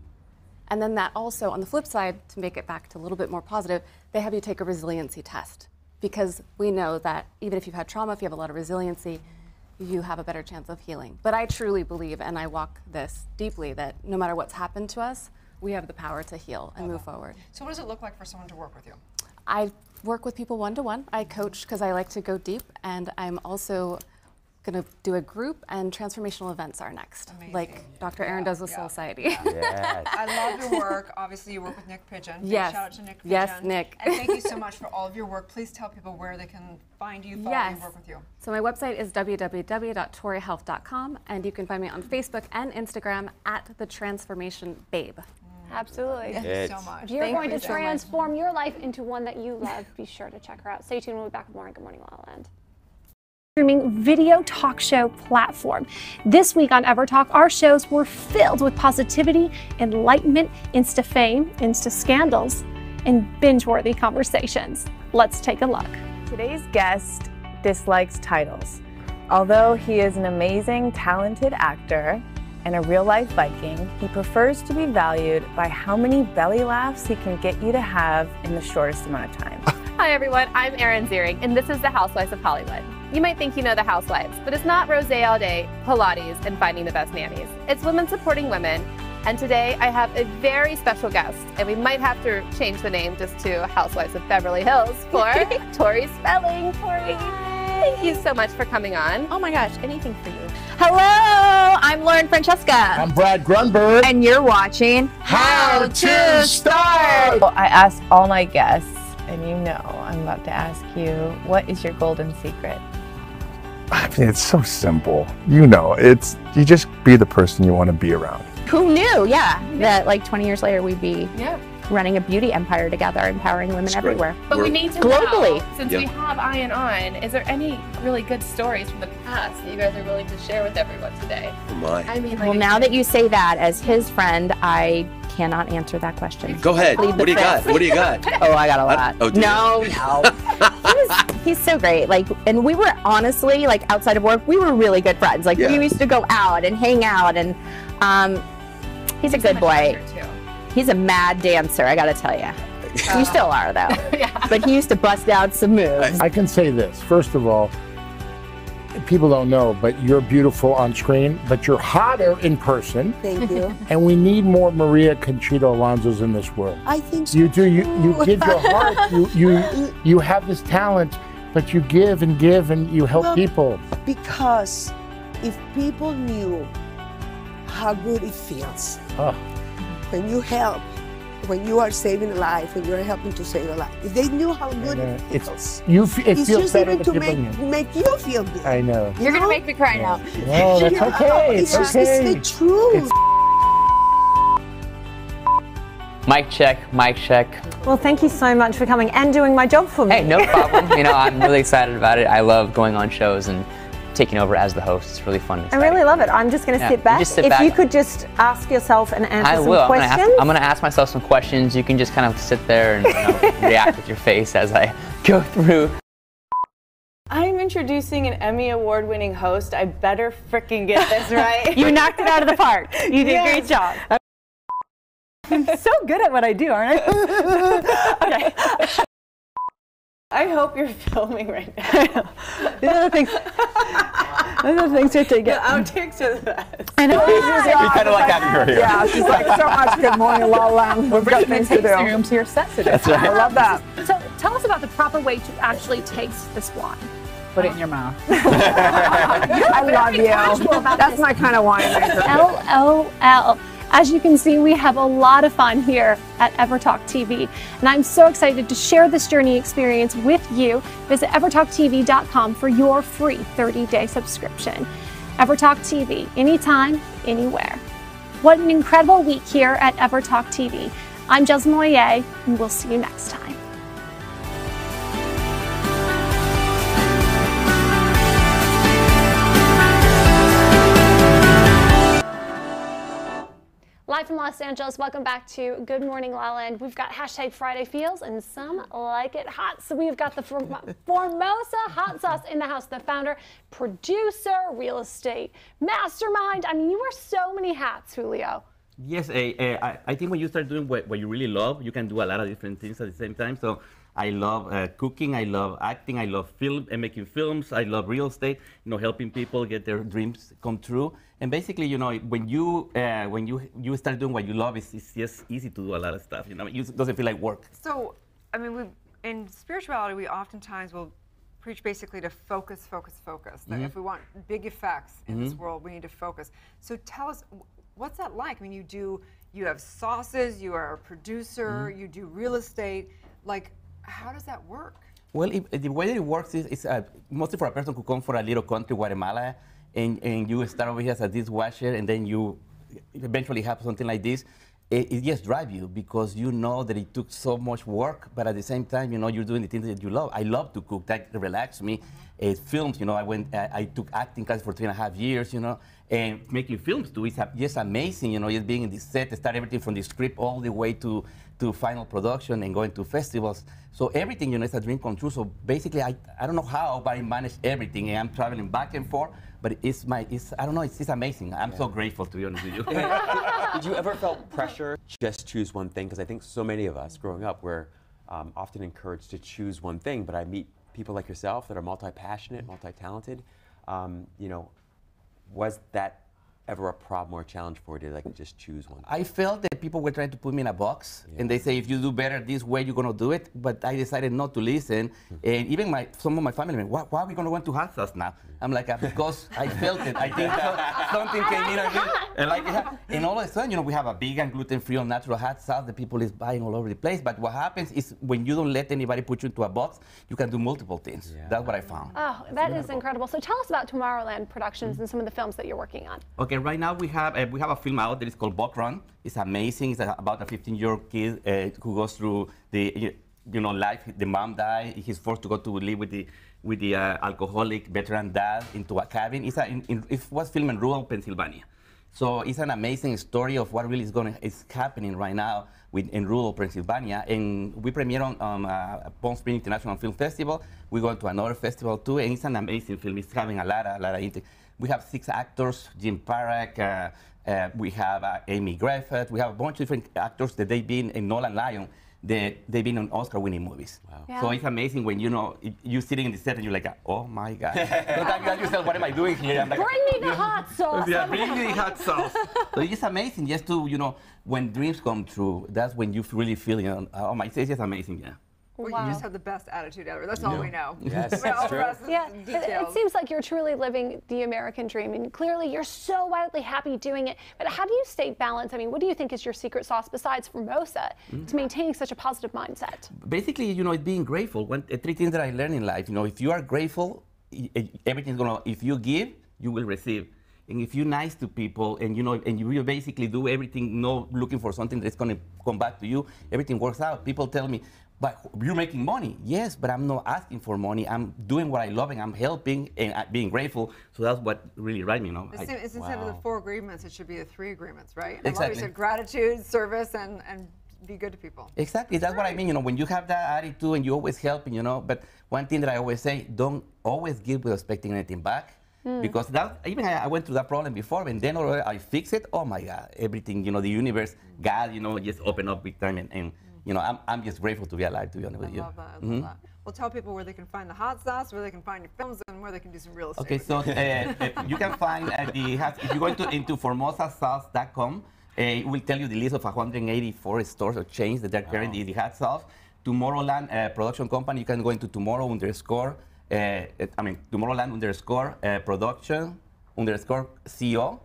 And then that also, on the flip side, to make it back to a little bit more positive, they have you take a resiliency test. Because we know that even if you've had trauma, if you have a lot of resiliency, you have a better chance of healing. But I truly believe, and I walk this deeply, that no matter what's happened to us, we have the power to heal and move forward. So what does it look like for someone to work with you? I work with people one-to-one. I coach because I like to go deep, and I'm also going to do a group, and transformational events are next. Amazing. Like Dr. Erin does with Soul Society. Yes. I love your work. Obviously, you work with Nick Pigeon. Yes. Shout out to Nick Pigeon. Yes, Nick. And thank you so much for all of your work. Please tell people where they can find you, follow you, work with you. So my website is www.torihealth.com, and you can find me on Facebook and Instagram at The Transformation Babe. Absolutely. Thank you so much. If you're going to transform your life into one that you love, be sure to check her out. Stay tuned. We'll be back with more on Good Morning LaLa Land. Streaming video talk show platform. This week on EverTalk, our shows were filled with positivity, enlightenment, Insta fame, Insta scandals, and binge-worthy conversations. Let's take a look. Today's guest dislikes titles. Although he is an amazing, talented actor and a real-life Viking, he prefers to be valued by how many belly laughs he can get you to have in the shortest amount of time. Hi everyone, I'm Erin Ziering, and this is the Housewives of Hollywood. You might think you know the Housewives, but it's not rosé all day, Pilates, and finding the best nannies. It's women supporting women, And today I have a very special guest, and we might have to change the name just to Housewives of Beverly Hills for Tori Spelling. Tori, thank you so much for coming on. Oh my gosh, anything for you. Hello, I'm Lauren Francesca. I'm Brad Grunberg. And you're watching How to Start. I ask all my guests, and you know I'm about to ask you, what is your golden secret? I mean, it's so simple. You know, you just be the person you want to be around. Who knew, that like 20 years later we'd be running a beauty empire together, empowering women everywhere. But we need to globally. know, since we have Ian on, is there any really good stories from the past that you guys are willing to share with everyone today? Oh my. I mean, Well, now that you say that, as his friend, I cannot answer that question. Go ahead. Plead What do the you got? fifth. What do you got? Oh, I got a lot. Oh, do you? No. He's so great. Like, and we were honestly, like, outside of work, we were really good friends. Like, we used to go out and hang out, and he's a good boy. He's a mad dancer, I gotta tell you. You still are, though. But he used to bust out some moves. I can say this. First of all, people don't know, but you're beautiful on screen, but you're hotter in person. Thank you. And we need more Maria Conchita Alonsos in this world. I think so. You do. You give your heart. You have this talent, but you give and give, and you help people. Because if people knew how good it feels when you help, when you are saving a life, when you are helping to save a life, if they knew how good it feels, It it's feels just better even to to give make you feel good. I know. You're gonna make me cry now. No, that's okay. It's just it's the truth. Mic check, mic check. Well, thank you so much for coming and doing my job for me. Hey, no problem. You know, I'm really excited about it. I love going on shows and taking over as the host. It's really fun. I really love it. I'm just going to sit back. If you could just ask yourself and answer some questions. I'm going to ask myself some questions. You can just kind of sit there and react with your face as I go through. I'm introducing an Emmy Award-winning host. I better frickin' get this right. You knocked it out of the park. You did a great job. I'm so good at what I do, aren't I? Okay. I hope you're filming right now. These are the things. Those are the things to take it. The outtakes are the best. I know. We kind of like having her here. Yeah, she's like, so much good morning, LaLa. We've got things to do. Room to your set today. That's right. I love that. So tell us about the proper way to actually taste this wine. Put it in your mouth. I love you. That's my kind of wine maker. LOL. As you can see, we have a lot of fun here at EverTalk TV, and I'm so excited to share this journey experience with you. Visit evertalktv.com for your free 30-day subscription. EverTalk TV, anytime, anywhere. What an incredible week here at EverTalk TV. I'm Jasmine Moyer, and we'll see you next time. Live from Los Angeles, welcome back to Good Morning LaLa, and we've got hashtag Friday Feels and some like it hot. So we've got the Formosa hot sauce in the house, the founder, producer, real estate, mastermind. I mean, you wear so many hats, Julio. Yes, I think when you start doing what you really love, you can do a lot of different things at the same time. So I love cooking, I love acting, I love film and making films, I love real estate, helping people get their dreams come true. And basically, when you start doing what you love, it's just easy to do a lot of stuff. It doesn't feel like work. So, I mean, in spirituality, we oftentimes will preach basically to focus, focus, focus. That if we want big effects in this world, we need to focus. So tell us, what's that like? I mean, you have sauces, you are a producer, you do real estate. Like, how does that work? Well, the way that it works is mostly for a person who comes from a little country, Guatemala, and you start over here as a dishwasher, and then you eventually have something like this. It just drives you because you know that it took so much work, but at the same time, you're doing the things that you love. I love to cook. That relaxes me. Films, I took acting classes for 3.5 years, and making films too. It's just amazing, just being in the set, start everything from the script all the way to final production and going to festivals. So everything, is a dream come true. So basically, I don't know how, but I manage everything, and I'm traveling back and forth. But I don't know, it's amazing. I'm so grateful, to be honest with you. Did you ever felt pressure to just choose one thing? Because I think so many of us growing up were often encouraged to choose one thing, but I meet people like yourself that are multi-passionate, multi-talented. Was that ever a problem or a challenge for you to like just choose one? I felt that people were trying to put me in a box, and they say, if you do better this way, you're going to do it. But I decided not to listen. And even some of my family members, why are we going to go into hot sauce now? I'm like, because I felt it. I think something came in and all of a sudden, you know, we have a vegan, gluten-free, or natural hot sauce that people is buying all over the place. But what happens is when you don't let anybody put you into a box, you can do multiple things. That's what I found. Oh, that is incredible. So tell us about Tomorrowland Productions and some of the films that you're working on. Okay, right now we have a film out that is called Buck Run. It's amazing. It's about a 15-year-old kid who goes through the life. The mom died. He's forced to go to live with the alcoholic veteran dad into a cabin. It was filmed in rural Pennsylvania. So it's an amazing story of what really is happening right now in rural Pennsylvania. And we premiere on Palm Springs International Film Festival. We go to another festival too, and it's an amazing film. It's having a lot of we have 6 actors, Jim Parak, we have Amy Griffith, we have a bunch of different actors that they've been in Nolan Lion, they've been on Oscar-winning movies. Wow. Yeah. So it's amazing when you're sitting in the set and you're like, oh my God. Sometimes you ask yourself, what am I doing here? I'm like, bring me the hot sauce. Yeah, bring me the hot sauce. So it's amazing just to, when dreams come true, that's when you really feel, oh my, it's just amazing, yeah. Well, you just have the best attitude ever. That's all we know. Yes, that's true. It seems like you're truly living the American dream, and clearly you're so wildly happy doing it. But how do you stay balanced? I mean, what do you think is your secret sauce besides Formosa to maintaining such a positive mindset? Basically, it's being grateful. 3 things that I learned in life. If you are grateful, everything's gonna. If you give, you will receive. And if you're nice to people, and you basically do everything, looking for something that's gonna come back to you, everything works out. People tell me, but you're making money. Yes, but I'm not asking for money. I'm doing what I love, and I'm helping and being grateful. So that's what really right me, It's instead of the 4 agreements, it should be the 3 agreements, right? Exactly. I love you said gratitude, service, and be good to people. Exactly. That's what I mean. When you have that attitude and you always helping, But one thing that I always say, don't always give without expecting anything back. Because I went through that problem before, and then I fix it. Oh my God, everything, the universe, God, just open up big time, and I'm just grateful to be alive, to be honest with you. I love that. Well, tell people where they can find the hot sauce, where they can find your films, and where they can do some real estate. Okay, so you can find if you go into formosasauce.com, it will tell you the list of 184 stores or chains that they're carrying the hot sauce. Tomorrowland production company, you can go into Tomorrowland_production_CO.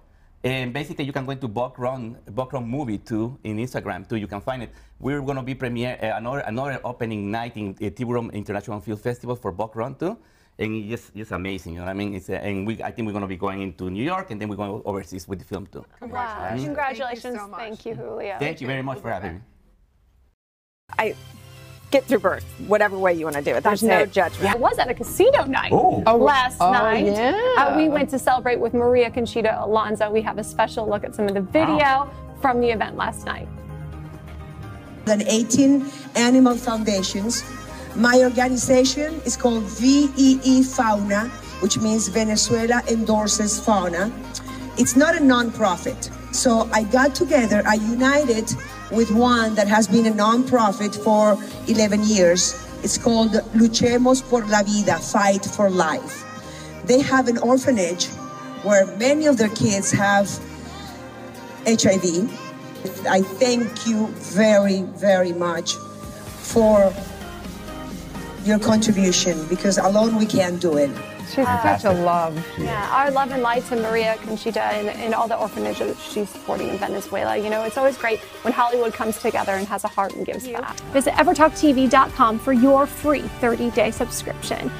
And basically, you can go into Buck Run Movie too in Instagram too. You can find it. We're going to be premiere another opening night in Tiburon International Film Festival for Buck Run too, and it's just amazing. You know what I mean? I think we're going to be going into New York, and then we're going overseas with the film too. Wow! Congratulations! Thank you, Julio. Thank you very much for having me. Get through birth, whatever way you want to do it. There's no judgment. I was at a casino night last night. Yeah. We went to celebrate with Maria Conchita Alonso. We have a special look at some of the video from the event last night. 18 animal foundations. My organization is called VEE Fauna, which means Venezuela Endorses Fauna. It's not a non-profit. So I got together, I united with one that has been a non-profit for 11 years. It's called Luchemos por la Vida, Fight for Life. They have an orphanage where many of their kids have HIV. I thank you very, very much for your contribution, because alone we can't do it. She's such a love. Yeah, our love and light to Maria Conchita and all the orphanages she's supporting in Venezuela. It's always great when Hollywood comes together and has a heart and gives back. Visit evertalktv.com for your free 30-day subscription.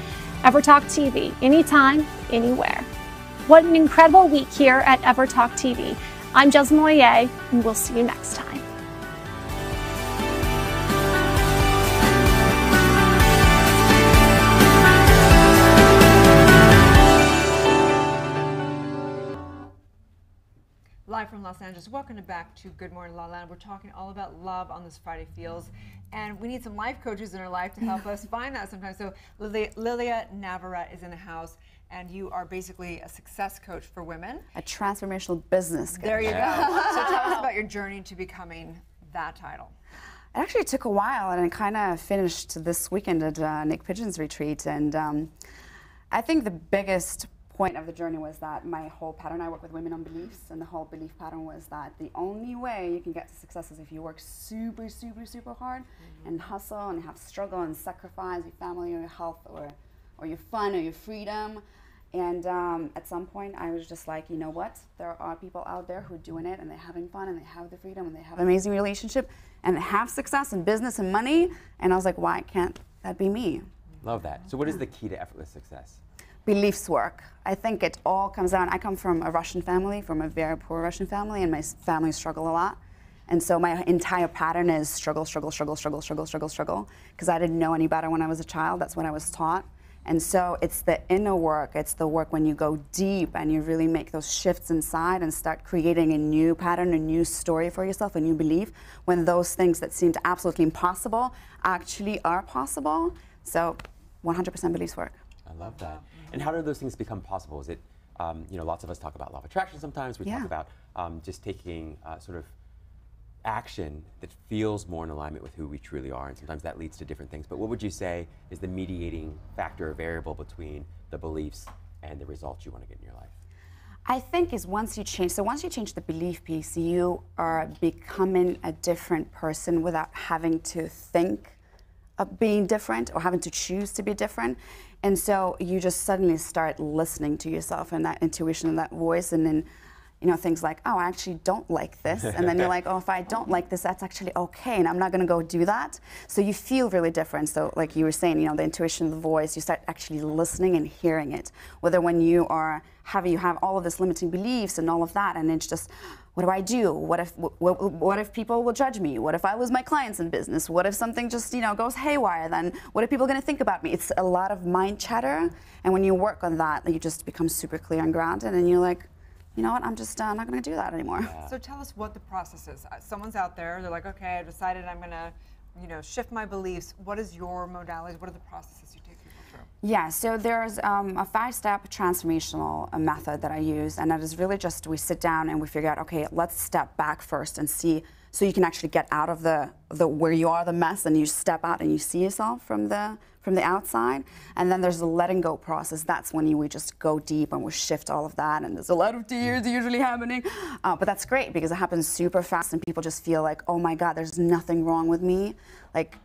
EverTalk TV, anytime, anywhere. What an incredible week here at EverTalk TV. I'm Jez Moyer, and we'll see you next time. Live from Los Angeles. Welcome back to Good Morning LaLa. We're talking all about love on this Friday Feels, and we need some life coaches in our life to help us find that sometimes. So Lilia Navarrete is in the house, and you are basically a success coach for women. A transformational business coach. There you go. So tell us about your journey to becoming that title. It actually took a while, and it kind of finished this weekend at Nick Pigeon's retreat. And I think the biggest point of the journey was that my whole pattern, I work with women on beliefs, and the whole belief pattern was that the only way you can get to success is if you work super, super, super hard and hustle and have struggle and sacrifice your family or your health or your fun or your freedom. And at some point I was just like, you know what? There are people out there who are doing it and they're having fun and they have the freedom and they have an amazing relationship and they have success in business and money. And I was like, why can't that be me? Love that. So what is the key to effortless success? Beliefs work. I think it all comes down. I come from a Russian family, from a very poor Russian family, and my family struggle a lot. And so my entire pattern is struggle, struggle, struggle, struggle, struggle, struggle, struggle, because I didn't know any better when I was a child. That's what I was taught. And so it's the inner work, it's the work when you go deep and you really make those shifts inside and start creating a new pattern, a new story for yourself, a new belief, when those things that seemed absolutely impossible actually are possible. So 100% beliefs work. I love that. And how do those things become possible? Is it, you know, lots of us talk about law of attraction sometimes. We talk about just taking sort of action that feels more in alignment with who we truly are, and sometimes that leads to different things. But what would you say is the mediating factor or variable between the beliefs and the results you want to get in your life? I think is once you change the belief piece, you are becoming a different person without having to think of being different or having to choose to be different. And so you just suddenly start listening to yourself and that intuition and that voice, and then you know, things like, oh, I actually don't like this. And then you're like, oh, if I don't like this, that's actually okay, and I'm not gonna go do that. So you feel really different. So like you were saying, you know, the intuition, the voice, you start actually listening and hearing it. Whether when you have all of this limiting beliefs and all of that, and it's just, what do I do? What if people will judge me? What if I lose my clients in business? What if something just, you know, goes haywire? Then what are people gonna think about me? It's a lot of mind chatter. And when you work on that, you just become super clear and grounded, and you're like, you know what, I'm just not going to do that anymore. Yeah. So tell us what the process is. Someone's out there, they're like, okay, I've decided I'm going to, you know, shift my beliefs. What is your modalities? What are the processes you take people through? Yeah, so there's a 5-step transformational method that I use, and that is really just, we sit down and we figure out, okay, let's step back first and see, so you can actually get out of the where you are, the mess, and you step out and you see yourself from the outside. And then there's the letting go process. That's when we just go deep and we shift all of that, and there's a lot of tears usually happening. But that's great because it happens super fast and people just feel like, oh my God, there's nothing wrong with me. Like,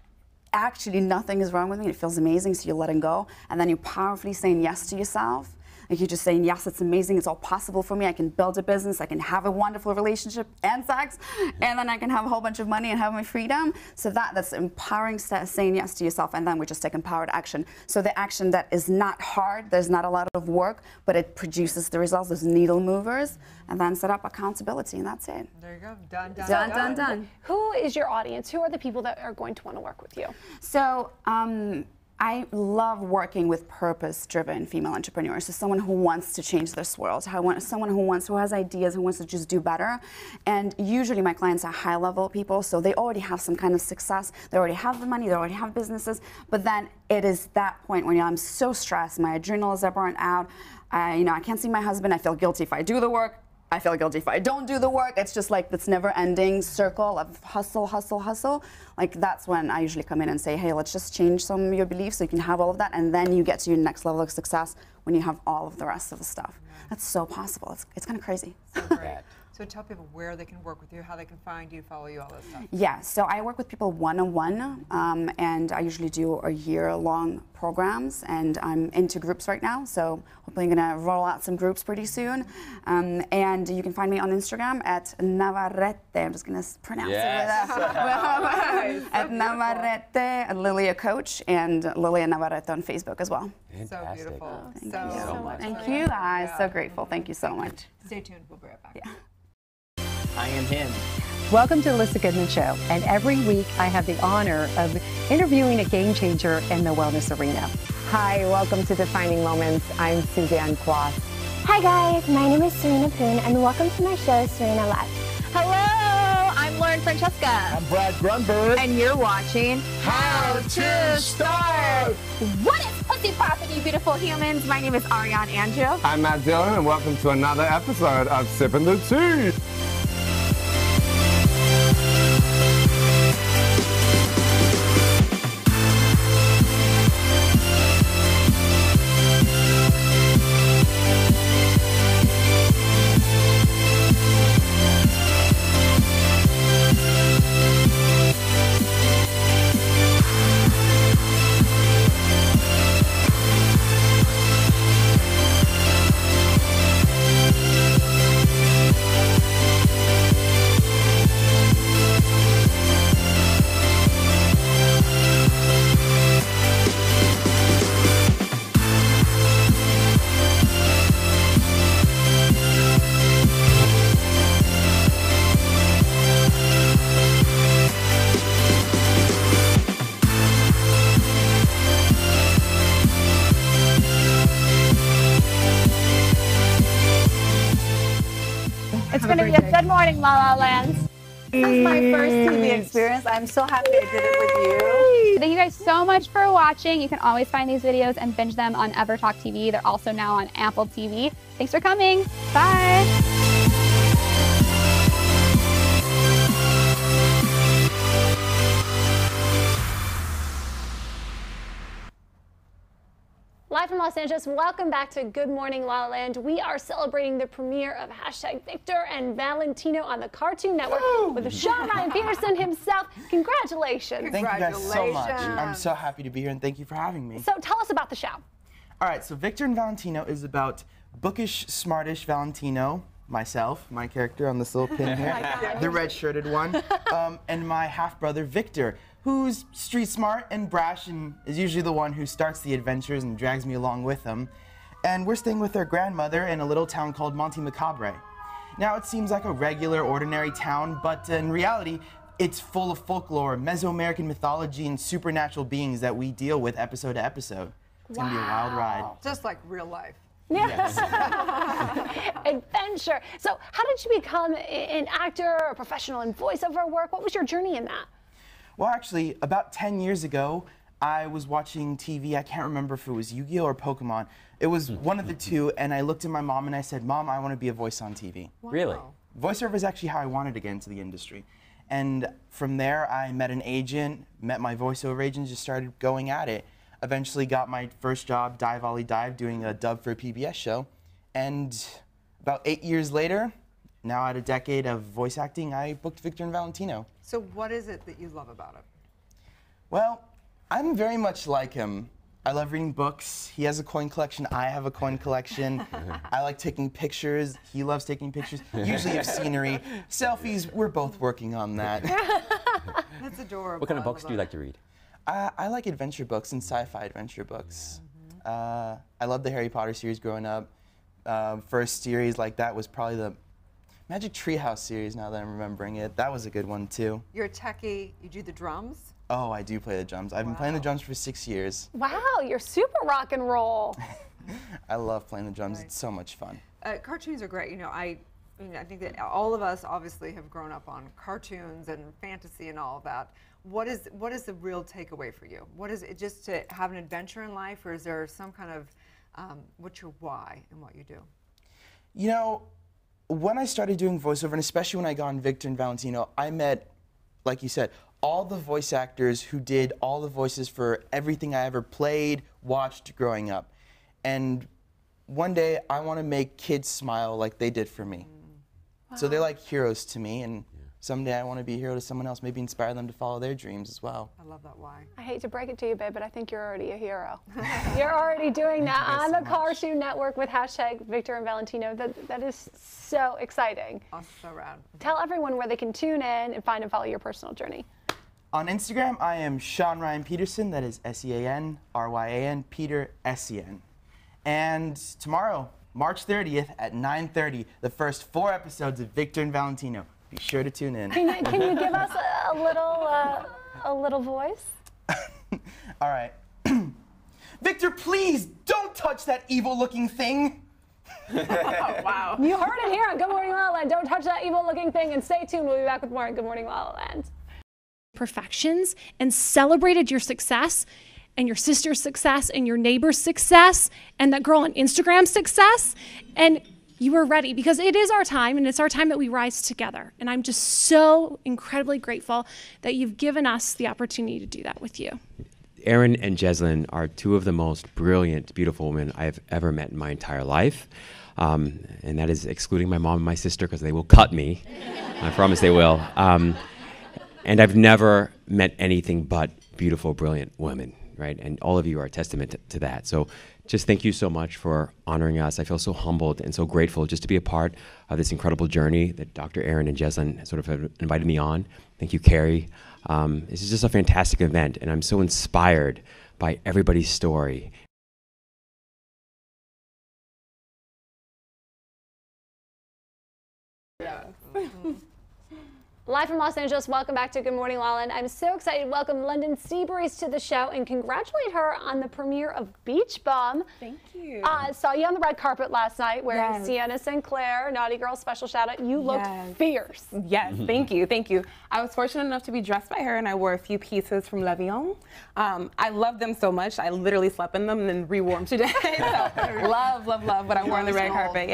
actually nothing is wrong with me. It feels amazing, so you're letting go. And then you're powerfully saying yes to yourself. Like you're just saying, yes, it's amazing, it's all possible for me, I can build a business, I can have a wonderful relationship and sex, and then I can have a whole bunch of money and have my freedom. So that's empowering, saying yes to yourself, and then we just take empowered action. So the action that is not hard, there's not a lot of work, but it produces the results, those needle movers, and then set up accountability, and that's it. There you go, done, done, done, done, done. Who is your audience? Who are the people that are going to want to work with you? So, I love working with purpose-driven female entrepreneurs. So someone who wants to change this world, someone who has ideas, who wants to just do better. And usually my clients are high-level people, so they already have some kind of success. They already have the money, they already have businesses. But then it is that point when I'm so stressed, my adrenals are burnt out. You know, I can't see my husband. I feel guilty if I do the work. I feel guilty if I don't do the work. It's just like this never-ending circle of hustle, hustle, hustle. Like that's when I usually come in and say, hey, let's just change some of your beliefs so you can have all of that, and then you get to your next level of success when you have all of the rest of the stuff. That's so possible. It's kind of crazy. So great. So tell people where they can work with you, how they can find you, follow you, all that stuff. Yeah, so I work with people one-on-one, and I usually do a year-long programs, and I'm into groups right now, so hopefully I'm gonna roll out some groups pretty soon. And you can find me on Instagram at Navarrete. I'm just gonna pronounce it at Navarrete, Lilia Coach, and Lilia Navarrete on Facebook as well. So beautiful. Thank you so much. Thank you guys. So grateful. Thank you so much. Stay tuned. We'll be right back. Yeah. I am him. Welcome to Alyssa Goodman Show, and every week I have the honor of interviewing a game changer in the wellness arena. Hi, welcome to Defining Moments. I'm Suzanne Quas. Hi guys, my name is Serena Poon, and welcome to my show, Serena Live. Hello, I'm Lauren Francesca. I'm Brad Grunberg. And you're watching How to Start. What is pussy poppin', you beautiful humans? My name is Ariane Andrew. I'm Matt Dillon, and welcome to another episode of Sippin' the Tea. It's going to be a good morning, La La Land. This is my first TV experience. I'm so happy I did it with you. Thank you guys so much for watching. You can always find these videos and binge them on EverTalk TV. They're also now on Apple TV. Thanks for coming. Bye. Live from Los Angeles, welcome back to Good Morning La La Land. We are celebrating the premiere of #Victor and Valentino on the Cartoon Network with Sean Ryan Peterson himself. Congratulations. Thank you guys so much. I'm so happy to be here and thank you for having me. So tell us about the show. All right, so Victor and Valentino is about bookish, smartish Valentino, myself, my character on this little pin here, the red-shirted one, and my half-brother Victor, who's street smart and brash and is usually the one who starts the adventures and drags me along with him. And we're staying with our grandmother in a little town called Monte Macabre. Now it seems like a regular, ordinary town, but in reality, it's full of folklore, Mesoamerican mythology, and supernatural beings that we deal with episode to episode. It's gonna be a wild ride. Just like real life. Yes. Adventure. So how did you become an actor or professional in voiceover work? What was your journey in that? Well, actually, about 10 years ago, I was watching TV. I can't remember if it was Yu-Gi-Oh! Or Pokemon. It was one of the two, and I looked at my mom and I said, Mom, I want to be a voice on TV. Wow. Really? Voiceover is actually how I wanted to get into the industry. And from there, I met an agent, met my voiceover agent, just started going at it. Eventually got my first job, Dive Ollie Dive, doing a dub for a PBS show. And about 8 years later, now at a decade of voice acting, I booked Victor and Valentino. So what is it that you love about it? Well, I'm very much like him. I love reading books. He has a coin collection. I have a coin collection. I like taking pictures. He loves taking pictures, usually of scenery. Selfies, we're both working on that. That's adorable. What kind of books do you like to read? I like adventure books and sci-fi adventure books. I love the Harry Potter series growing up. First series like that was probably the Magic Treehouse series, now that I'm remembering it. That was a good one, too. You're a techie. You do the drums? Oh, I do play the drums. I've been playing the drums for 6 years. Wow, you're super rock and roll. I love playing the drums. It's so much fun. Cartoons are great. You know, I think that all of us obviously have grown up on cartoons and fantasy and all of that. What is the real takeaway for you? What is it, just to have an adventure in life, or is there some kind of, what's your why in what you do? You know, when I started doing voiceover, and especially when I got on Victor and Valentino, I met, like you said, all the voice actors who did all the voices for everything I ever played, watched growing up. And one day, I want to make kids smile like they did for me. Wow. So they're like heroes to me, and someday I want to be a hero to someone else, maybe inspire them to follow their dreams as well. I love that why. I hate to break it to you, babe, but I think you're already a hero. You're already doing that on the Cartoon Network with #Victor and Valentino. That is so exciting. Oh, so rad. Tell everyone where they can tune in and find and follow your personal journey. On Instagram, I am Sean Ryan Peterson. That is SEANRYAN, Peter SEN. And tomorrow, March 30th at 9:30, the first 4 episodes of Victor and Valentino. Be sure to tune in. Can you give us a little voice? All right. Victor, please don't touch that evil-looking thing. Oh, wow. You heard it here on Good Morning La La Land. Don't touch that evil-looking thing, and stay tuned. We'll be back with more on Good Morning La La Land. Perfections and celebrated your success and your sister's success and your neighbor's success and that girl on Instagram's success, and you were ready, because it is our time, and it's our time that we rise together. And I'm just so incredibly grateful that you've given us the opportunity to do that with you. Erin and Jeslyn are two of the most brilliant, beautiful women I've ever met in my entire life. And that is excluding my mom and my sister, because they will cut me. I promise they will. And I've never met anything but beautiful, brilliant women, right? And all of you are a testament to that. So just thank you so much for honoring us. I feel so humbled and so grateful just to be a part of this incredible journey that Dr. Erin and Jeslyn sort of have invited me on. Thank you, Carrie. This is just a fantastic event, and I'm so inspired by everybody's story. Live from Los Angeles, welcome back to Good Morning LaLa. And I'm so excited to welcome London Seabreeze to the show and congratulate her on the premiere of Beach Bum. Thank you. Saw you on the red carpet last night wearing Sienna Sinclair, Naughty Girl special shout out. You looked fierce. Yes, thank you, thank you. I was fortunate enough to be dressed by her and I wore a few pieces from Le Vion. I love them so much, I literally slept in them and then re-wore them today. So, love what I wore on the red carpet,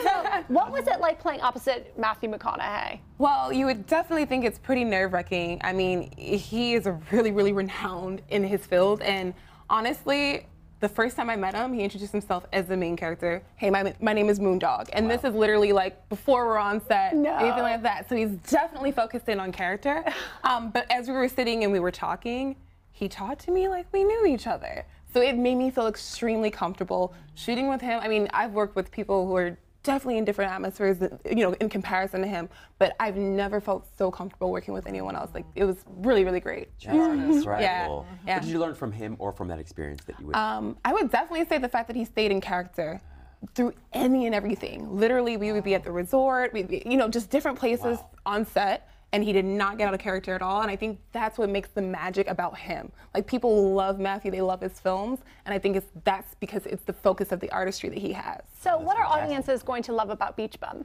So, what was it like playing opposite Matthew McConaughey? Well, you would definitely think it's pretty nerve-wracking. I mean, he is a really renowned in his field, and honestly, the first time I met him, he introduced himself as the main character. Hey, my name is Moondog, and this is literally like before we're on set, anything like that. So he's definitely focused in on character. But as we were sitting and we were talking, he talked to me like we knew each other. So it made me feel extremely comfortable shooting with him. I mean, I've worked with people who are definitely in different atmospheres, you know, in comparison to him, but I've never felt so comfortable working with anyone else. Like, it was really great. That's right. Yeah. Cool. Yeah. What did you learn from him or from that experience that you would? I would definitely say the fact that he stayed in character through any and everything. Literally, we would be at the resort, we'd be, you know, just different places on set, and he did not get out of character at all. And I think that's what makes the magic about him. Like, people love Matthew, they love his films, and I think that's because it's the focus of the artistry that he has. So what are audiences going to love about Beach Bum?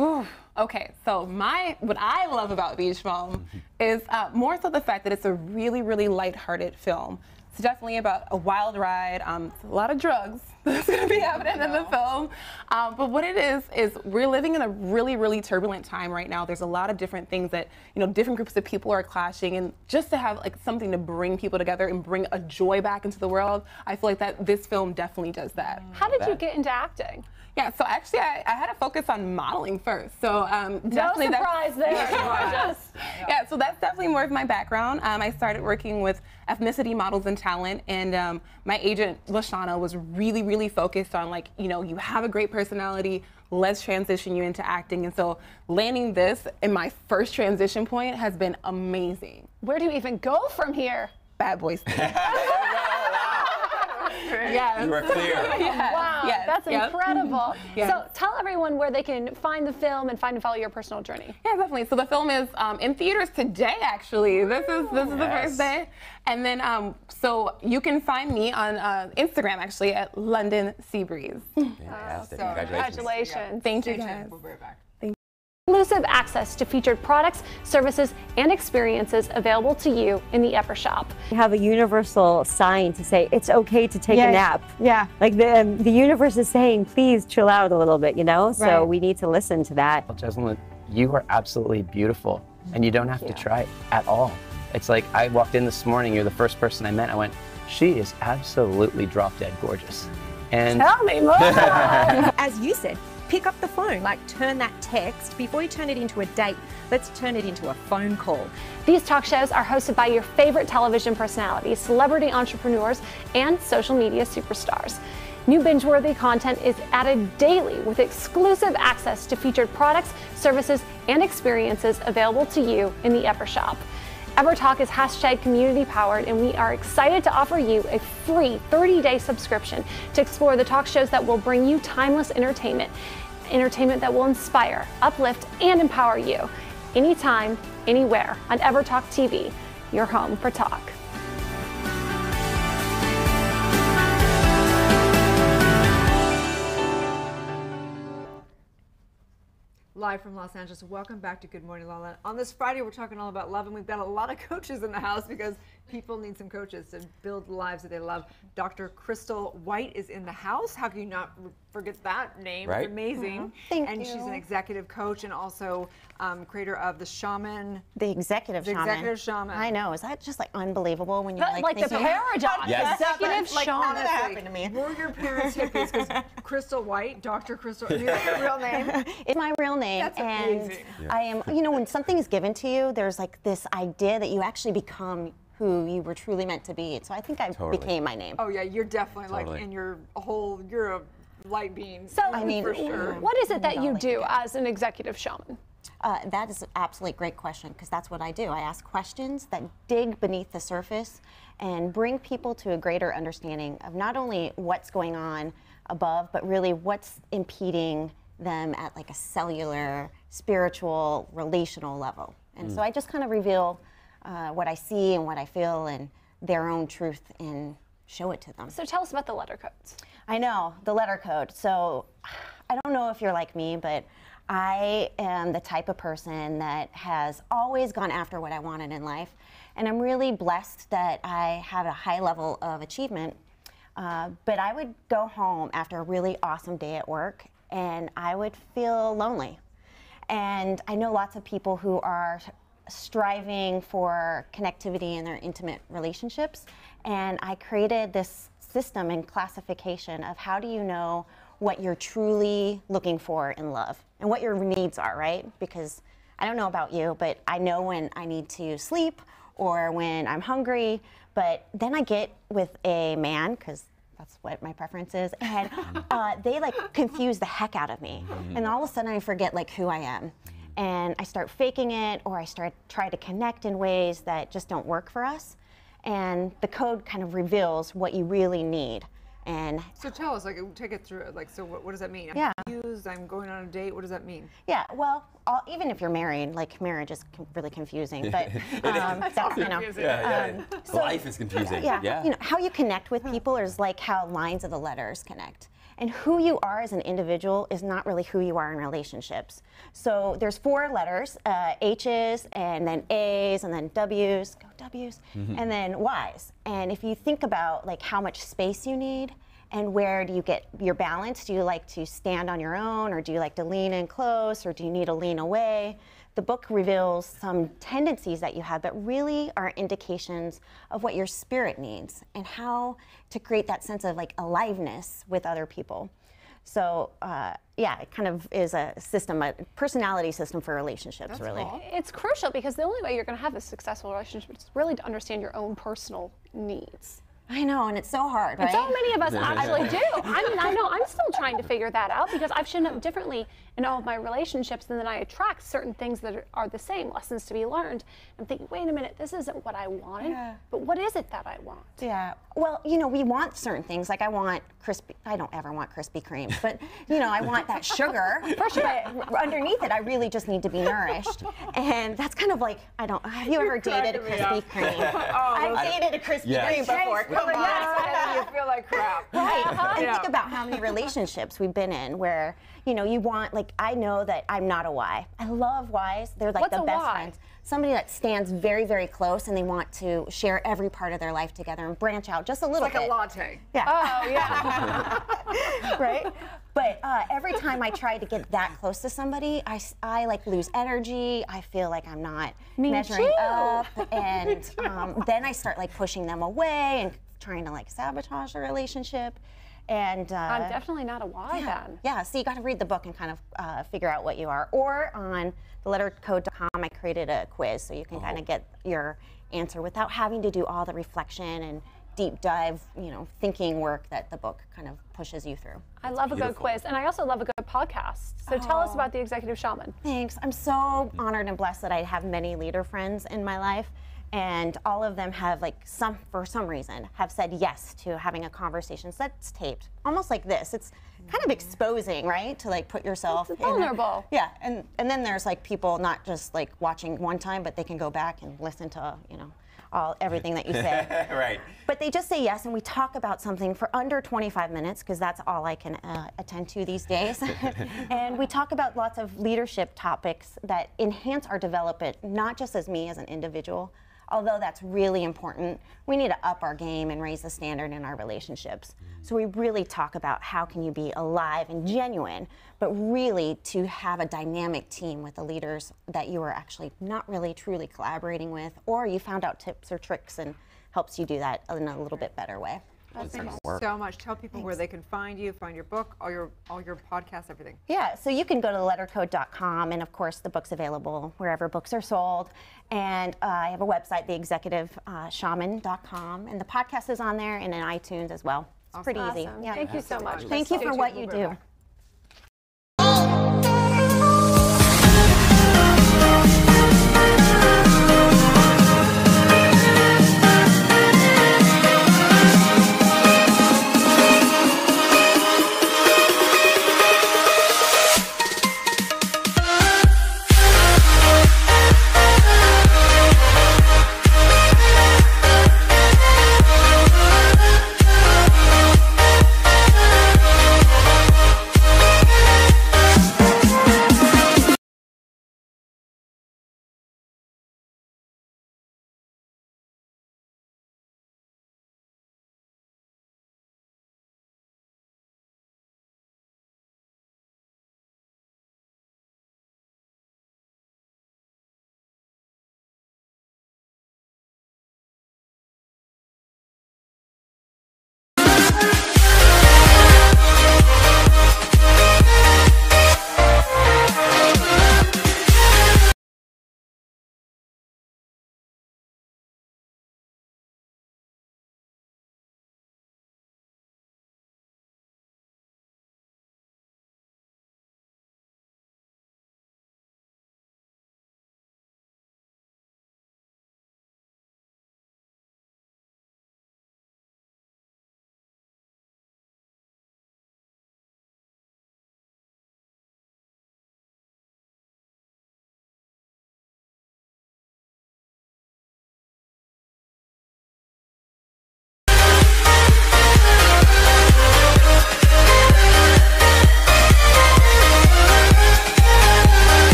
Ooh, okay, so what I love about Beach Bum is more so the fact that it's a really lighthearted film. It's definitely about a wild ride, a lot of drugs that's going to be happening in the film. But what it is we're living in a really turbulent time right now. There's a lot of different things that, you know, different groups of people are clashing, and just to have like something to bring people together and bring a joy back into the world, I feel like that this film definitely does that. How did you get into acting? Yeah, so actually I had to focus on modeling first. So definitely no surprise there. Yeah, so that's definitely more of my background. I started working with ethnicity models and talent, and my agent Lashana was really focused on, like, you know, you have a great personality, let's transition you into acting. And so landing this in my first transition point has been amazing. Where do you even go from here? Bad Boys. Yes. You are clear. Wow, that's incredible. Yes. So tell everyone where they can find the film and find and follow your personal journey. Yeah, definitely. So the film is in theaters today, actually. This is the first day. And then, so you can find me on Instagram, actually, at London Seabreeze. Fantastic. Congratulations. Thank you, guys. We'll be right back. Exclusive access to featured products, services, and experiences available to you in the Ever Shop. We have a universal sign to say it's okay to take a nap. Yeah. Like the universe is saying, please chill out a little bit, you know? So we need to listen to that. Jessalyn, you are absolutely beautiful, and you don't have to try at all. It's like I walked in this morning, you're the first person I met, I went, she is absolutely drop dead gorgeous. And tell me more. As you said, pick up the phone, like turn that text, before you turn it into a date, let's turn it into a phone call. These talk shows are hosted by your favorite television personalities, celebrity entrepreneurs, and social media superstars. New binge-worthy content is added daily with exclusive access to featured products, services, and experiences available to you in the Ever Shop. EverTalk is #community powered, and we are excited to offer you a free 30-day subscription to explore the talk shows that will bring you timeless entertainment that will inspire, uplift, and empower you anytime, anywhere on EverTalk TV, your home for talk. Live from Los Angeles. Welcome back to Good Morning LaLa. On this Friday, we're talking all about love, and we've got a lot of coaches in the house because people need some coaches to build lives that they love. Dr. Crystal White is in the house. How can you not forget that name? Right? It's amazing. Thank and you. she's an executive coach and also creator of the Shaman. The executive shaman. Executive shaman. I know. Is that just like unbelievable when you're Like the paradox. Yes. Executive Shaman. shaman. that happened to me? Were your parents hippies? Because Crystal White, Dr. Crystal, is that your real name? It's my real name. That's and amazing. I am, you know, when something is given to you, there's like this idea that you actually become who you were truly meant to be. So I think I became my name. Oh yeah, you're definitely like in your whole, you're a light being. So, I mean, for sure. What is it that you do as an executive shaman? That is an absolutely great question, because that's what I do. I ask questions that dig beneath the surface and bring people to a greater understanding of not only what's going on above, but really what's impeding them at like a cellular, spiritual, relational level. And so I just kind of reveal what I see and what I feel and their own truth and show it to them. So tell us about the letter codes. I know, the letter code. So I don't know if you're like me, but I am the type of person that has always gone after what I wanted in life. And I'm really blessed that I have a high level of achievement. But I would go home after a really awesome day at work and I would feel lonely. And I know lots of people who are striving for connectivity in their intimate relationships. And I created this system and classification of how do you know what you're truly looking for in love and what your needs are, right? Because I don't know about you, but I know when I need to sleep or when I'm hungry, but then I get with a man, because that's what my preference is, and they like confuse the heck out of me. And all of a sudden I forget like who I am. And I start faking it, or I try to connect in ways that just don't work for us. And the code kind of reveals what you really need. And so tell us, like, take it through. Like, so what does that mean? Yeah. I'm confused. I'm going on a date. What does that mean? Yeah. Well, even if you're married, like marriage is really confusing. But that's, you know, so life is confusing. Yeah. You know, how you connect with people is like how lines of the letters connect. And who you are as an individual is not really who you are in relationships. So there's 4 letters, H's, and then A's, and then W's, go W's, and then Y's. And if you think about like how much space you need and where do you get your balance, do you like to stand on your own, or do you like to lean in close, or do you need to lean away? The book reveals some tendencies that you have, but really are indications of what your spirit needs and how to create that sense of like aliveness with other people. So yeah, it kind of is a system, a personality system for relationships. That's really. Cool. It's crucial because the only way you're going to have a successful relationship is really to understand your own personal needs. I know, and it's so hard, right? And so many of us actually do. I mean, I know I'm still trying to figure that out because I've shown up differently in all of my relationships, and then I attract certain things that are the same, lessons to be learned. I'm thinking, wait a minute, this isn't what I wanted, but what is it that I want? Yeah, well, you know, we want certain things. Like I want I don't ever want Krispy Kreme, but you know, I want that sugar. For sure. But underneath it, I really just need to be nourished. And that's kind of like, have you ever dated a Krispy Kreme? I've dated a Krispy Kreme before. Come on. Yes, you feel like crap. Right. And think about how many relationships we've been in where, you know, you want, like, I know that I'm not a Y. I love Ys. They're like the best friends. Somebody that stands very, very close and they want to share every part of their life together and branch out just a little bit. Like a latte. Yeah. Oh, yeah. Right? But every time I try to get that close to somebody, I like lose energy. I feel like I'm not measuring up. And then I start like pushing them away and trying to like sabotage the relationship. And I'm definitely not a Y then. Yeah, so you got to read the book and kind of figure out what you are. Or on thelettercode.com, I created a quiz so you can kind of get your answer without having to do all the reflection and deep dive, you know, thinking work that the book kind of pushes you through. I love a good quiz, and I also love a good podcast. So tell us about the Executive Shaman. Thanks. I'm so honored and blessed that I have many leader friends in my life. And all of them have, like, for some reason, have said yes to having a conversation. So that's taped, almost like this. It's kind of exposing, right? To like put yourself it's vulnerable. Yeah, and then there's like people not just like watching one time, but they can go back and listen to, you know, everything that you say. Right. But they just say yes, and we talk about something for under 25 minutes, because that's all I can attend to these days. And we talk about lots of leadership topics that enhance our development, not just as me as an individual, although that's really important. We need to up our game and raise the standard in our relationships. So we really talk about how can you be alive and genuine, but really to have a dynamic team with the leaders that you are actually not really truly collaborating with, or you found out tips or tricks and helps you do that in a little bit better way. Thank you so much. Tell people where they can find you, find your book, all your podcasts, everything. Yeah, so you can go to thelettercode.com, and of course the book's available wherever books are sold. And I have a website, theexecutiveshaman.com, and the podcast is on there and in iTunes as well. It's pretty easy. Yeah. Thank you so much. Thank you for what you do.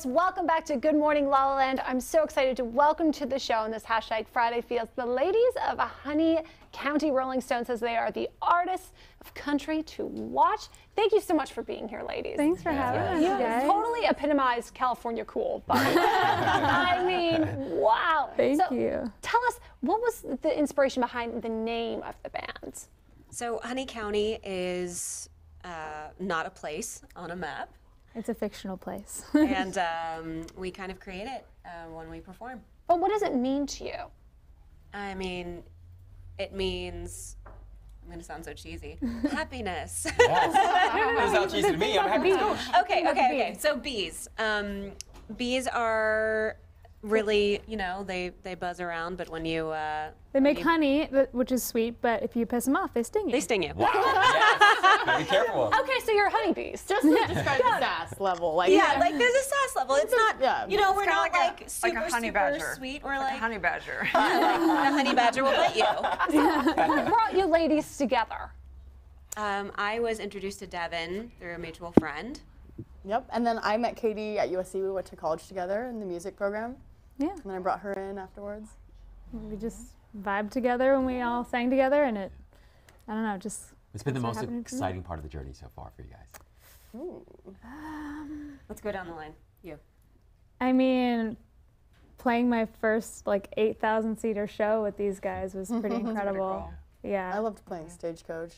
Feels. Welcome back to Good Morning La La Land. I'm so excited to welcome to the show on this hashtag Friday Feels the ladies of Honey County. Rolling Stone says they are the artists of country to watch. Thank you so much for being here, ladies. Thanks for having us, You guys. totally epitomized California cool. But I mean, wow. Thank you. Tell us, what was the inspiration behind the name of the band? So Honey County is not a place on a map. It's a fictional place. And we kind of create it when we perform. But what does it mean to you? I mean, it means, I'm going to sound so cheesy, happiness. Yes. It sounds cheesy to me. I'm happy too. Okay. So bees. Bees are really, you know, they buzz around, but when you... They make honey, which is sweet, but if you piss them off, they sting you. They sting you. Wow. Yes. Be careful. Okay, so you're honeybees. Just to describe the sass level. Like, yeah, like there's a sass level. It's not, you know, we're not like super, like a honey super badger. sweet. We're like like a honey badger. like a honey badger will bite you. What brought you ladies together? I was introduced to Devin through a mutual friend. Yep, and then I met Katie at USC. We went to college together in the music program. Yeah. And then I brought her in afterwards. We just vibed together when we all sang together, and it, I don't know, just. It's been the most happening to me. exciting part of the journey so far for you guys. Ooh. Let's go down the line. You. I mean, playing my first like 8,000-seater show with these guys was pretty incredible. Yeah. I loved playing Stagecoach.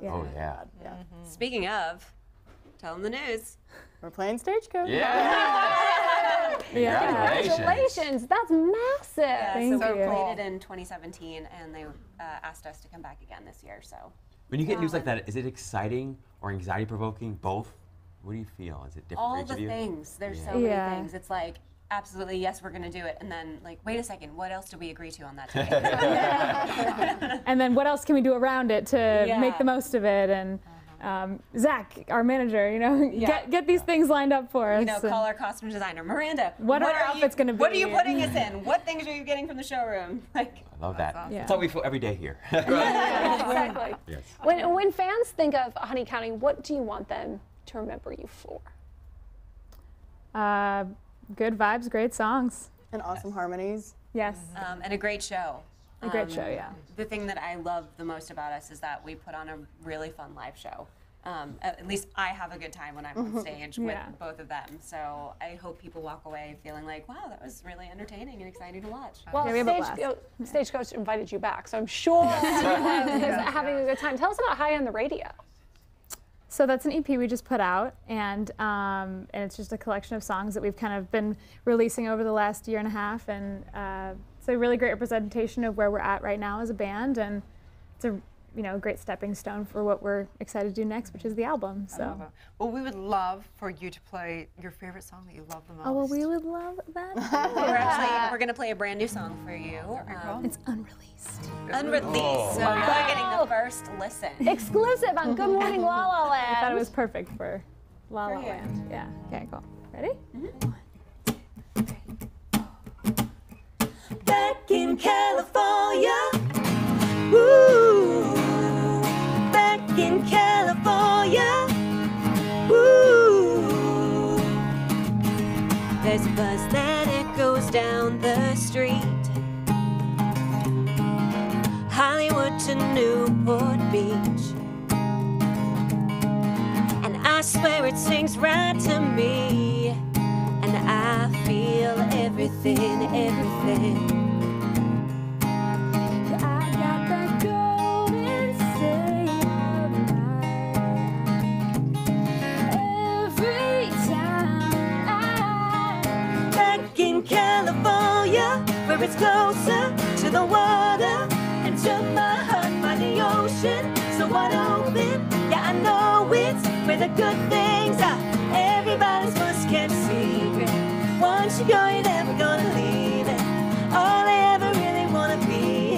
Yeah. Oh yeah. Yeah. Speaking of, tell them the news. We're playing Stagecoach. Yeah. Congratulations. That's massive. Yeah, Thank so we you. played it in 2017, and they asked us to come back again this year. So. When you get news like that, is it exciting or anxiety provoking? Both? What do you feel? Is it different All for each the of you? things. There's Yeah. so many things. It's like, absolutely, yes, we're going to do it. And then, like, wait a second, what else did we agree to on that day? And then what else can we do around it to make the most of it? And Zach, our manager, you know, get these things lined up for us. You know, call our costume designer, Miranda. What our outfit's going to be. What are you putting us in? What things are you getting from the showroom? Like, I love that. awesome. That's how we feel every day here. Exactly. Yes. When fans think of Honey County, what do you want them to remember you for? Good vibes, great songs. And awesome harmonies. Yes. And a great show. A great show, yeah. The thing that I love the most about us is that we put on a really fun live show. At least I have a good time when I'm on stage with both of them. So I hope people walk away feeling like, wow, that was really entertaining and exciting to watch. Well, Stagecoach invited you back, so I'm sure everyone is having a good time. Tell us about High on the Radio. So that's an EP we just put out, and it's just a collection of songs that we've kind of been releasing over the last year and a half, and it's a really great representation of where we're at right now as a band, and it's a great stepping stone for what we're excited to do next, which is the album. So. Well, we would love for you to play your favorite song that you love the most. Oh, well, we would love that. We're going to play a brand new song for you. It's unreleased. Unreleased. So you're getting the first listen. Exclusive on Good Morning La La Land. I thought it was perfect for La La Land. Yeah. Okay, cool. Ready? Back in California, woo. Back in California, woo. There's a bus that echoes down the street, Hollywood to Newport Beach, and I swear it sings right to me, and I feel everything, everything. I got that golden state of mind every time back in California, where it's closer to the water and to my heart by the ocean. So wide open, yeah, I know it's where the good things are. Everybody's most kept secret. Once you go, you're never gonna leave it. All I ever really wanna be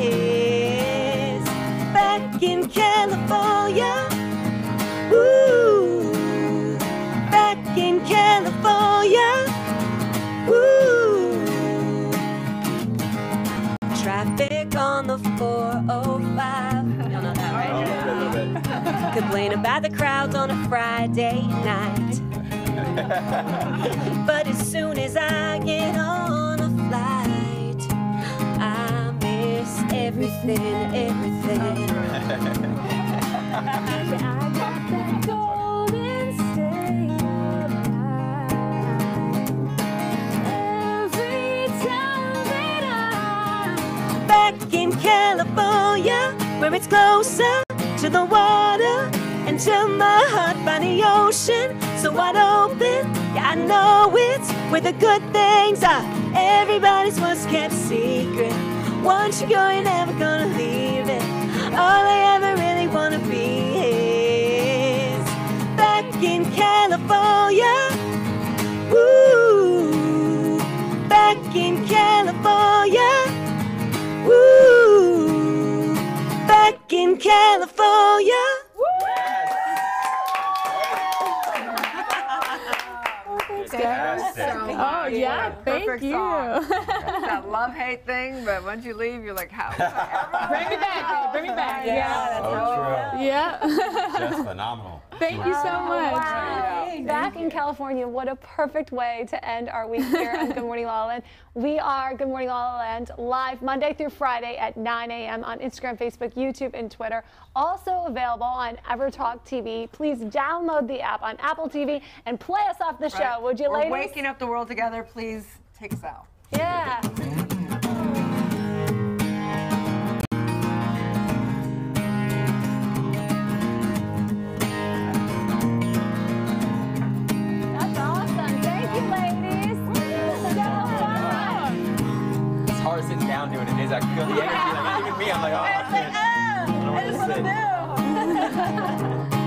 is back in California. Woo, back in California. Woo. Traffic on the 405. Y'all know that, right? Complain about the crowds on a Friday night. But as soon as I get on a flight, I miss everything, everything. I got that golden state of mind. Every time that I'm back in California, where it's closer to the water and to my heart by the ocean, so wide open. Yeah, I know it's where the good things are. Everybody's once kept secret. Once you go, you're never gonna leave it. All I ever really wanna be is back in California. Woo, back in California. Woo, back in California. Oh yeah, thank you. That love-hate thing, but once you leave, you're like, how? Bring me back, babe. Bring me back. Yeah. that's true. Yeah. Just phenomenal. Thank you so much. Wow. Back in California, what a perfect way to end our week here on Good Morning La La Land. We are Good Morning La La Land live Monday through Friday at 9 a.m. on Instagram, Facebook, YouTube, and Twitter. Also available on EverTalk TV. Please download the app on Apple TV and play us off the show, would you, ladies? We're waking up the world together. Please take us out. Yeah. That's awesome. Thank you, ladies. So fun. It's hard sitting down doing it. I feel the energy. Like, even me, I'm like, oh, I can't. I don't know what to say.